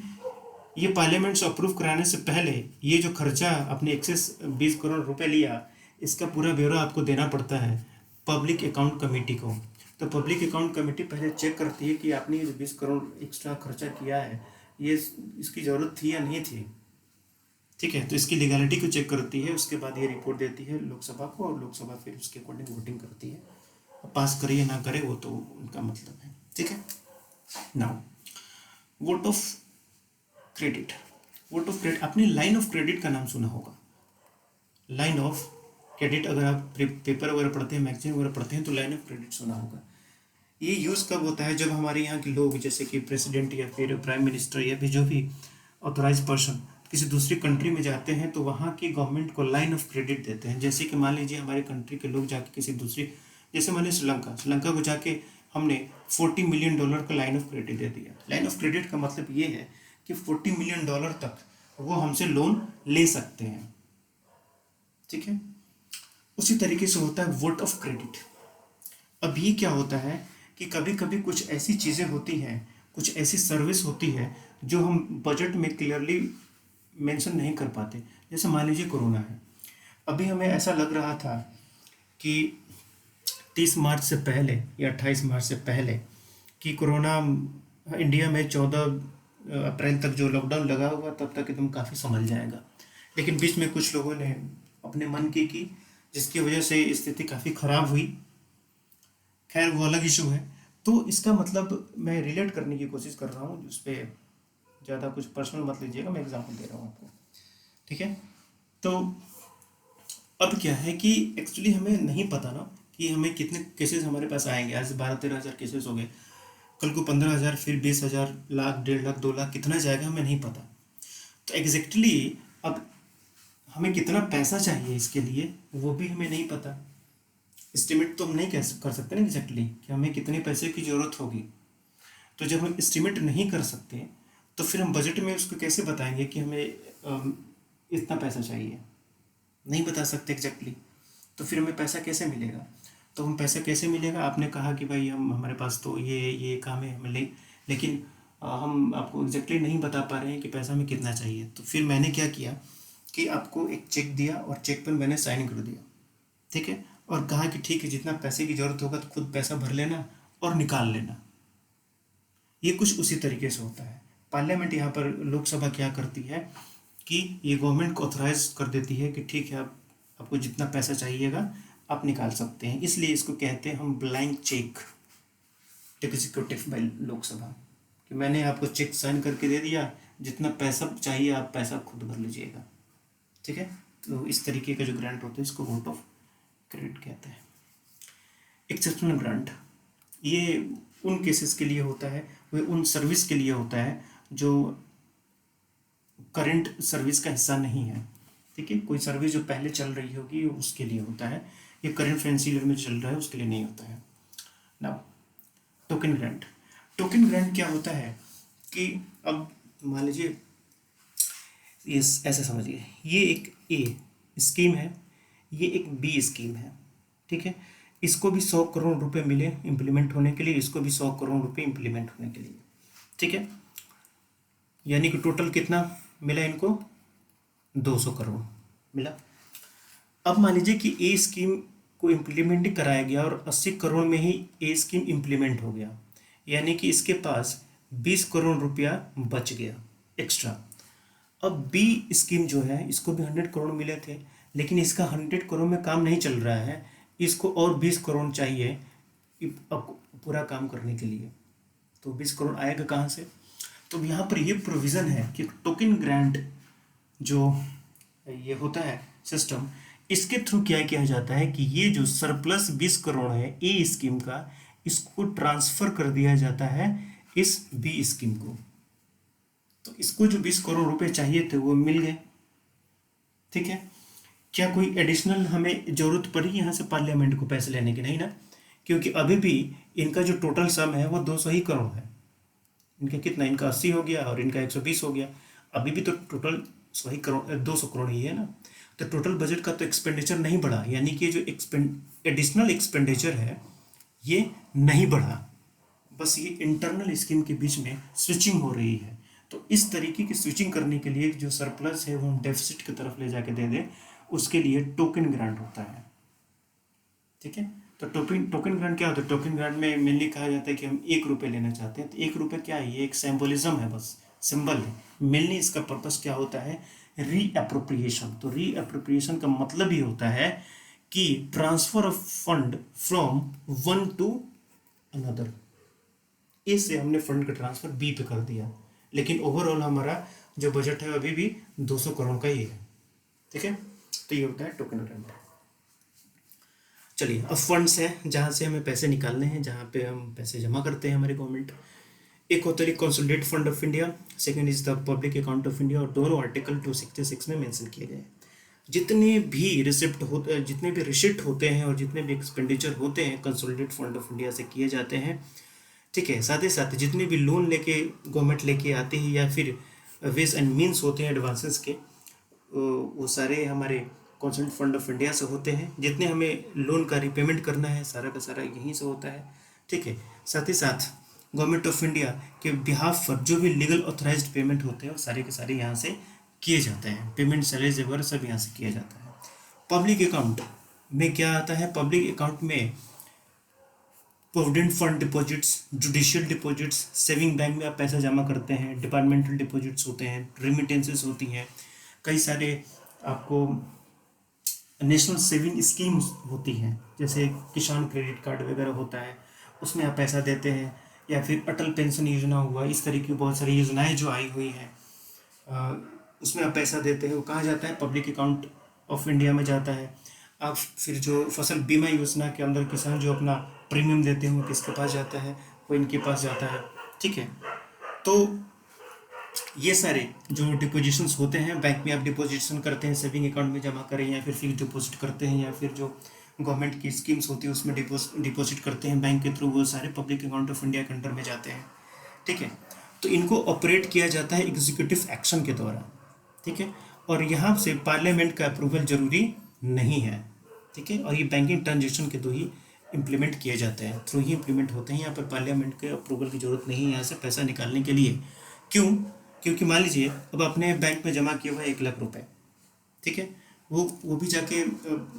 ये पार्लियामेंट से अप्रूव कराने से पहले ये जो खर्चा अपने एक्सेस 20 करोड़ रुपए लिया, इसका पूरा ब्यौरा आपको देना पड़ता है पब्लिक अकाउंट कमेटी को। तो पब्लिक अकाउंट कमेटी पहले चेक करती है कि आपने ये जो 20 करोड़ एक्स्ट्रा खर्चा किया है ये इसकी ज़रूरत थी या नहीं थी। ठीक है, तो इसकी लीगैलिटी को चेक करती है, उसके बाद ये रिपोर्ट देती है लोकसभा को, और लोकसभा फिर उसके अकॉर्डिंग वोटिंग करती है। पास करे या ना करे वो तो उनका मतलब है। ठीक है, now vote of credit. Vote of credit, आपने लाइन ऑफ क्रेडिट का नाम सुना होगा। लाइन ऑफ क्रेडिट, अगर आप पेपर वगैरह पढ़ते हैं, मैगजीन वगैरह पढ़ते हैं तो लाइन ऑफ क्रेडिट सुना होगा। ये यूज़ कब होता है? जब हमारे यहाँ के लोग जैसे कि प्रेसिडेंट या फिर प्राइम मिनिस्टर या फिर जो भी ऑथराइज पर्सन किसी दूसरी कंट्री में जाते हैं तो वहाँ की गवर्नमेंट को लाइन ऑफ क्रेडिट देते हैं। जैसे कि मान लीजिए हमारे कंट्री के लोग जाके किसी दूसरी, जैसे मान लीजिए श्रीलंका को जाके हमने $40 मिलियन का लाइन ऑफ क्रेडिट दे दिया। लाइन ऑफ क्रेडिट का मतलब ये है कि $40 मिलियन तक वो हमसे लोन ले सकते हैं। ठीक है, उसी तरीके से होता है वोट ऑफ क्रेडिट। अब ये क्या होता है कि कभी कभी कुछ ऐसी चीज़ें होती हैं, कुछ ऐसी सर्विस होती है जो हम बजट में क्लियरली मेंशन नहीं कर पाते। जैसे मान लीजिए कोरोना है, अभी हमें ऐसा लग रहा था कि 30 मार्च से पहले या 28 मार्च से पहले कि कोरोना इंडिया में 14 अप्रैल तक जो लॉकडाउन लगा हुआ तब तक एकदम काफ़ी संभल जाएगा, लेकिन बीच में कुछ लोगों ने अपने मन की जिसकी वजह से स्थिति काफ़ी ख़राब हुई। खैर वो अलग इशू है। तो इसका मतलब मैं रिलेट करने की कोशिश कर रहा हूँ, उस पर ज़्यादा कुछ पर्सनल मत लीजिएगा, मैं एग्जाम्पल दे रहा हूँ आपको, ठीक है। तो अब क्या है कि एक्चुअली हमें नहीं पता ना कि हमें कितने केसेस हमारे पास आएंगे। आज 12-13 हज़ार केसेस हो गए, कल को 15 हज़ार, फिर 20 हज़ार, लाख, 1.5 लाख, 2 लाख, कितना जाएगा हमें नहीं पता। तो एग्जैक्टली अब हमें कितना पैसा चाहिए इसके लिए वो भी हमें नहीं पता। एस्टिमेट तो हम नहीं कर सकते ना एग्जैक्टली कि हमें कितने पैसे की ज़रूरत होगी। तो जब हम एस्टिमेट नहीं कर सकते तो फिर हम बजट में उसको कैसे बताएंगे कि हमें इतना पैसा चाहिए, नहीं बता सकते एग्जैक्टली। तो फिर हमें पैसा कैसे मिलेगा? तो हम पैसा कैसे मिलेगा, आपने कहा कि भाई हम हमारे पास तो ये काम है हमें लेकिन हम आपको एग्जैक्टली नहीं बता पा रहे हैं कि पैसा हमें कितना चाहिए। तो फिर मैंने क्या किया कि आपको एक चेक दिया और चेक पर मैंने साइन कर दिया, ठीक है, और कहा कि ठीक है जितना पैसे की ज़रूरत होगा तो खुद पैसा भर लेना और निकाल लेना। ये कुछ उसी तरीके से होता है। पार्लियामेंट यहाँ पर लोकसभा क्या करती है कि ये गवर्नमेंट को ऑथराइज कर देती है कि ठीक है आप आपको जितना पैसा चाहिएगा आप निकाल सकते हैं। इसलिए इसको कहते हैं हम blank cheque executive by Lok Sabha, कि मैंने आपको चेक साइन करके दे दिया, जितना पैसा चाहिए आप पैसा खुद भर लीजिएगा, ठीक है। तो इस तरीके का जो ग्रांट होता है इसको वोट ऑफ क्रेडिट कहते हैं। एक्सेप्शनल ग्रांट ये उन केसेस के लिए होता है, वो उन सर्विस के लिए होता है जो करंट सर्विस का हिस्सा नहीं है, ठीक है। कोई सर्विस जो पहले चल रही होगी उसके लिए होता है, ये करंट फाइनेंशियल ईयर में चल रहा है उसके लिए नहीं होता है। Now token grant, token grant क्या होता है कि अब मान लीजिए ये ऐसे समझिए, ये एक ए स्कीम है, ये एक बी स्कीम है, ठीक है। इसको भी 100 करोड़ रुपए मिले इम्प्लीमेंट होने के लिए, इसको भी 100 करोड़ रुपए इम्प्लीमेंट होने के लिए, ठीक है। यानी कि टोटल कितना मिला इनको, 200 करोड़ मिला। अब मान लीजिए कि ए स्कीम को इम्प्लीमेंट कराया गया और 80 करोड़ में ही ए स्कीम इम्प्लीमेंट हो गया, यानी कि इसके पास 20 करोड़ रुपया बच गया एक्स्ट्रा। अब बी स्कीम जो है इसको भी 100 करोड़ मिले थे, लेकिन इसका 100 करोड़ में काम नहीं चल रहा है, इसको और 20 करोड़ चाहिए अब पूरा काम करने के लिए। तो 20 करोड़ आएगा कहाँ से? तो यहाँ पर ये प्रोविज़न है कि टोकन ग्रांट जो ये होता है सिस्टम, इसके थ्रू क्या किया जाता है कि ये जो सरप्लस 20 करोड़ है ए स्कीम का, इसको ट्रांसफ़र कर दिया जाता है इस बी स्कीम को। तो इसको जो 20 करोड़ रुपए चाहिए थे वो मिल गए, ठीक है। क्या कोई एडिशनल हमें ज़रूरत पड़ी यहाँ से पार्लियामेंट को पैसे लेने की? नहीं ना, क्योंकि अभी भी इनका जो टोटल सम है वो 200 ही करोड़ है। इनका कितना, इनका 80 हो गया और इनका 120 हो गया, अभी भी तो टोटल 100 करोड़ 200 करोड़ ही है ना। तो टोटल बजट का तो एक्सपेंडिचर नहीं बढ़ा, यानी कि जो एडिशनल एक्सपेंडिचर है ये नहीं बढ़ा, बस ये इंटरनल स्कीम के बीच में स्विचिंग हो रही है। तो इस तरीके की स्विचिंग करने के लिए जो सरप्लस है वो हम डेफिसिट की तरफ ले जाके दे दें, उसके लिए टोकन ग्रांट होता है, ठीक है। तो टोकन ग्रांट क्या होता है? टोकन ग्रांट में मेनली कहा जाता है कि हम 1 रुपये लेना चाहते हैं। तो 1 रुपये क्या है, ये एक सिंबलिज्म है, बस सिंबल है। मेनली इसका पर्पस क्या होता है, रीअप्रोप्रिएशन। तो रीअप्रोप्रिएशन का मतलब ही होता है कि transfer of fund from one to another. A से हमने फंड का ट्रांसफर बी पे कर दिया, लेकिन ओवरऑल हमारा जो बजट है अभी भी 200 करोड़ का ही है, ठीक है। तो ये होता है टोकन ग्रांट। चलिए, अब फंड्स है जहाँ से हमें पैसे निकालने हैं, जहाँ पे हम पैसे जमा करते हैं हमारे गवर्नमेंट। एक होता है consolidated fund of India, second is the public account of India, और दोनों आर्टिकल 266 में मेंशन किए गए हैं। जितने भी रिसिप्ट होते जितने भी रिसिप्ट होते हैं और जितने भी एक्सपेंडिचर होते हैं कंसोलिडेटेड फंड ऑफ इंडिया से किए जाते हैं, ठीक है। साथ ही साथ जितने भी लोन लेके गवर्नमेंट लेके आती है या फिर वेज एंड मीन्स होते हैं एडवांसेस के, वो सारे हमारे कॉन्सोलिडेटेड फंड ऑफ इंडिया से होते हैं। जितने हमें लोन का रिपेमेंट करना है सारा का सारा यहीं से होता है, ठीक है। साथ ही साथ गवर्नमेंट ऑफ इंडिया के बिहाफ पर जो भी लीगल ऑथराइज्ड पेमेंट होते हैं वो सारे के सारे यहाँ से किए जाते हैं। पेमेंट, सैलरीज वगैरह सब यहाँ से किया जाता है। पब्लिक अकाउंट में क्या आता है? पब्लिक अकाउंट में provident fund deposits, judicial deposits, saving bank में आप पैसा जमा करते हैं, डिपार्टमेंटल डिपॉजिट्स होते हैं, रेमिटेंसेस होती हैं, कई सारे आपको नेशनल सेविंग स्कीम्स होती हैं, जैसे किसान क्रेडिट कार्ड वगैरह होता है, उसमें आप पैसा देते हैं, या फिर अटल पेंशन योजना हुआ, इस तरह की बहुत सारी योजनाएं जो आई हुई हैं, उसमें आप पैसा देते हैं, वो कहाँ जाता है? पब्लिक अकाउंट ऑफ इंडिया में जाता है। आप फिर जो फसल बीमा योजना के अंदर किसान जो अपना प्रीमियम देते हैं वो किसके पास जाता है? वो इनके पास जाता है। ठीक है, तो ये सारे जो डिपोजिशंस होते हैं बैंक में, आप डिपोजिशन करते हैं, सेविंग अकाउंट में जमा करें या फिर फिक्स डिपॉजिट करते हैं, या फिर जो गवर्नमेंट की स्कीम्स होती है उसमें डिपॉजिट करते हैं बैंक के थ्रू, वो सारे पब्लिक अकाउंट ऑफ इंडिया के अंडर में जाते हैं। ठीक है, तो इनको ऑपरेट किया जाता है एग्जीक्यूटिव एक्शन के द्वारा। ठीक है, और यहाँ से पार्लियामेंट का अप्रूवल जरूरी नहीं है। ठीक है, और ये बैंकिंग ट्रांजेक्शन के दो ही इम्प्लीमेंट किए जाते हैं, थ्रू ही इम्प्लीमेंट होते हैं। यहाँ पर पार्लियामेंट के अप्रूवल की जरूरत नहीं है यहाँ से पैसा निकालने के लिए। क्यों? क्योंकि मान लीजिए अब आपने बैंक में जमा किया हुआ 1 लाख रुपए, ठीक है, वो भी जाके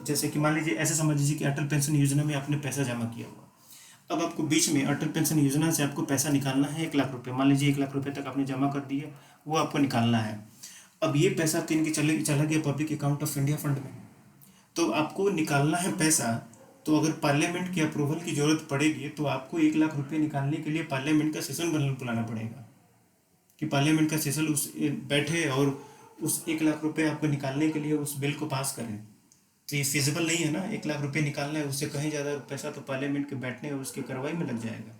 जैसे कि मान लीजिए ऐसे समझ लीजिए कि अटल पेंशन योजना में आपने पैसा जमा किया हुआ, अब आपको बीच में अटल पेंशन योजना से आपको पैसा निकालना है 1 लाख रुपए, मान लीजिए 1 लाख रुपए तक आपने जमा कर दिए, वो आपको निकालना है। अब ये पैसा तो इनके चला गया public account of India fund में, तो आपको निकालना है पैसा, तो अगर पार्लियामेंट के अप्रूवल की जरूरत पड़ेगी तो आपको 1 लाख रुपए निकालने के लिए पार्लियामेंट का सेशन बुलाना पड़ेगा, कि पार्लियामेंट का सेशन उस बैठे और उस 1 लाख रुपए आपको निकालने के लिए उस बिल को पास करें। तो ये फिजिबल नहीं है ना, 1 लाख रुपए निकालना है, उससे कहीं ज़्यादा पैसा तो पार्लियामेंट के बैठने और उसकी कार्रवाई में लग जाएगा।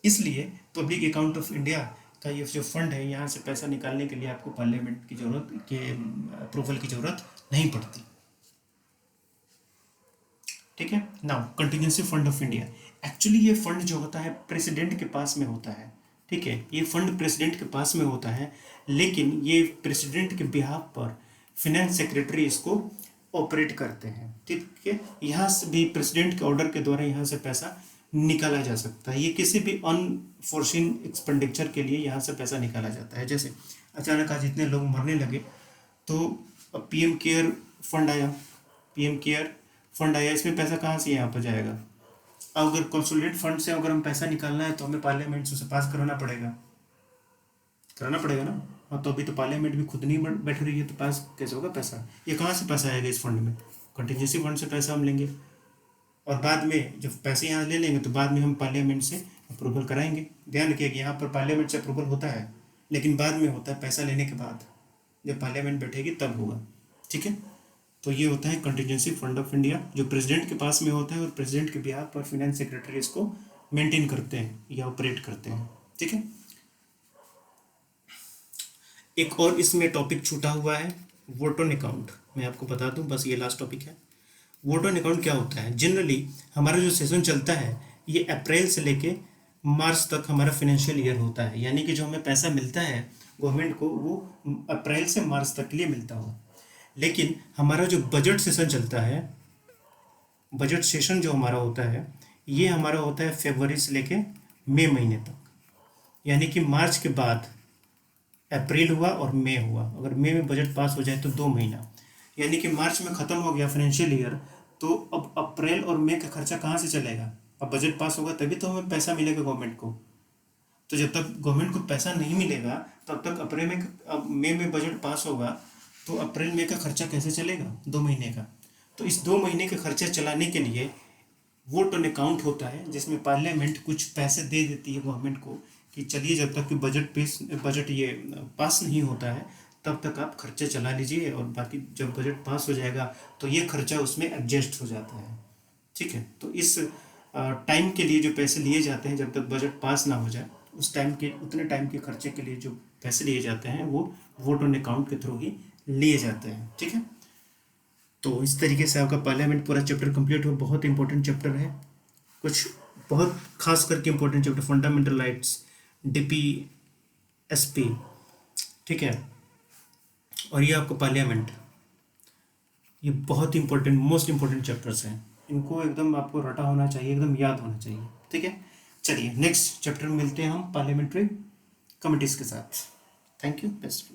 इसलिए पब्लिक अकाउंट ऑफ इंडिया का ये जो फंड है, यहाँ से पैसा निकालने के लिए आपको पार्लियामेंट की जरूरत के अप्रूवल की जरूरत नहीं पड़ती। ठीक है, now contingency fund of India, actually ये फंड जो होता है प्रेसिडेंट के पास में होता है। ठीक है, ये फंड प्रेसिडेंट के पास में होता है, लेकिन ये प्रेसिडेंट के बिहाफ पर फिनेंस सेक्रेटरी इसको ऑपरेट करते हैं। ठीक है, यहाँ से भी प्रेसिडेंट के ऑर्डर के द्वारा यहाँ से पैसा निकाला जा सकता है। ये किसी भी अनफोर्सिन एक्सपेंडिचर के लिए यहाँ से पैसा निकाला जाता है। जैसे अचानक आज इतने लोग मरने लगे तो पीएम केयर फंड आया, पीएम केयर फंड आया, इसमें पैसा कहाँ से यहाँ पर जाएगा? अगर कंसोलिडेट फंड से अगर हम पैसा निकालना है तो हमें पार्लियामेंट से पास कराना पड़ेगा ना। हाँ, तो अभी तो पार्लियामेंट भी खुद नहीं बैठ रही है, तो पास कैसे होगा पैसा? ये कहाँ से पैसा आएगा इस फंड में? कंटिजेंसी फंड से पैसा हम लेंगे, और बाद में जब पैसे यहाँ ले लेंगे तो बाद में हम पार्लियामेंट से अप्रूवल कराएंगे। ध्यान रखिए कि यहाँ पर पार्लियामेंट से अप्रूवल होता है, लेकिन बाद में होता है पैसा लेने के बाद, जब पार्लियामेंट बैठेगी तब होगा। ठीक है, तो ये होता है कंटिजेंसी फंड ऑफ इंडिया, जो प्रेसिडेंट के पास में होता है, और प्रेसिडेंट के बिहाफ पर फिनेंस सेक्रेटरी इसको मेंटेन करते हैं या ऑपरेट करते हैं। ठीक है, एक और इसमें टॉपिक छूटा हुआ है, वोट ऑन अकाउंट। मैं आपको बता दूं, बस ये लास्ट टॉपिक है। वोट ऑन अकाउंट क्या होता है? जनरली हमारा जो सेशन चलता है ये अप्रैल से लेके मार्च तक हमारा फाइनेंशियल ईयर होता है, यानी कि जो हमें पैसा मिलता है गवर्नमेंट को वो अप्रैल से मार्च तक के लिए मिलता हो। लेकिन हमारा जो बजट सेशन चलता है, बजट सेशन जो हमारा होता है, ये हमारा होता है फरवरी से लेके मई महीने तक, यानी कि मार्च के बाद अप्रैल हुआ और मई हुआ। अगर मई में बजट पास हो जाए तो 2 महीना, यानी कि मार्च में ख़त्म हो गया फाइनेंशियल ईयर, तो अब अप्रैल और मई का खर्चा कहाँ से चलेगा? अब बजट पास होगा तभी तो हमें पैसा मिलेगा गवर्नमेंट को। तो जब तक गवर्नमेंट को पैसा नहीं मिलेगा तब तक अप्रैल में, अब मई में बजट पास होगा तो अप्रैल मई का खर्चा कैसे चलेगा? 2 महीने का। तो इस 2 महीने का खर्चा चलाने के लिए वोट ऑन अकाउंट होता है, जिसमें पार्लियामेंट कुछ पैसे दे देती है गवर्नमेंट को कि चलिए जब तक कि बजट ये पास नहीं होता है तब तक आप खर्चा चला लीजिए, और बाकी जब बजट पास हो जाएगा तो ये खर्चा उसमें एडजस्ट हो जाता है। ठीक है, तो इस टाइम के लिए जो पैसे लिए जाते हैं जब तक बजट पास ना हो जाए, उस टाइम के उतने टाइम के खर्चे के लिए जो पैसे लिए जाते हैं वो वोट ऑन अकाउंट के थ्रू ही लिए जाते हैं। ठीक है, तो इस तरीके से आपका पार्लियामेंट पूरा चैप्टर कंप्लीट हो। बहुत इंपॉर्टेंट चैप्टर है, कुछ बहुत खास करके important chapter, fundamental rights, DP, SP. ठीक है, और ये आपको पार्लियामेंट, ये बहुत इंपॉर्टेंट, मोस्ट इंपॉर्टेंट चैप्टर्स हैं, इनको एकदम आपको रटा होना चाहिए, एकदम याद होना चाहिए। ठीक है, चलिए नेक्स्ट चैप्टर में मिलते हैं हम पार्लियामेंट्री कमिटीज़ के साथ। Thank you, best.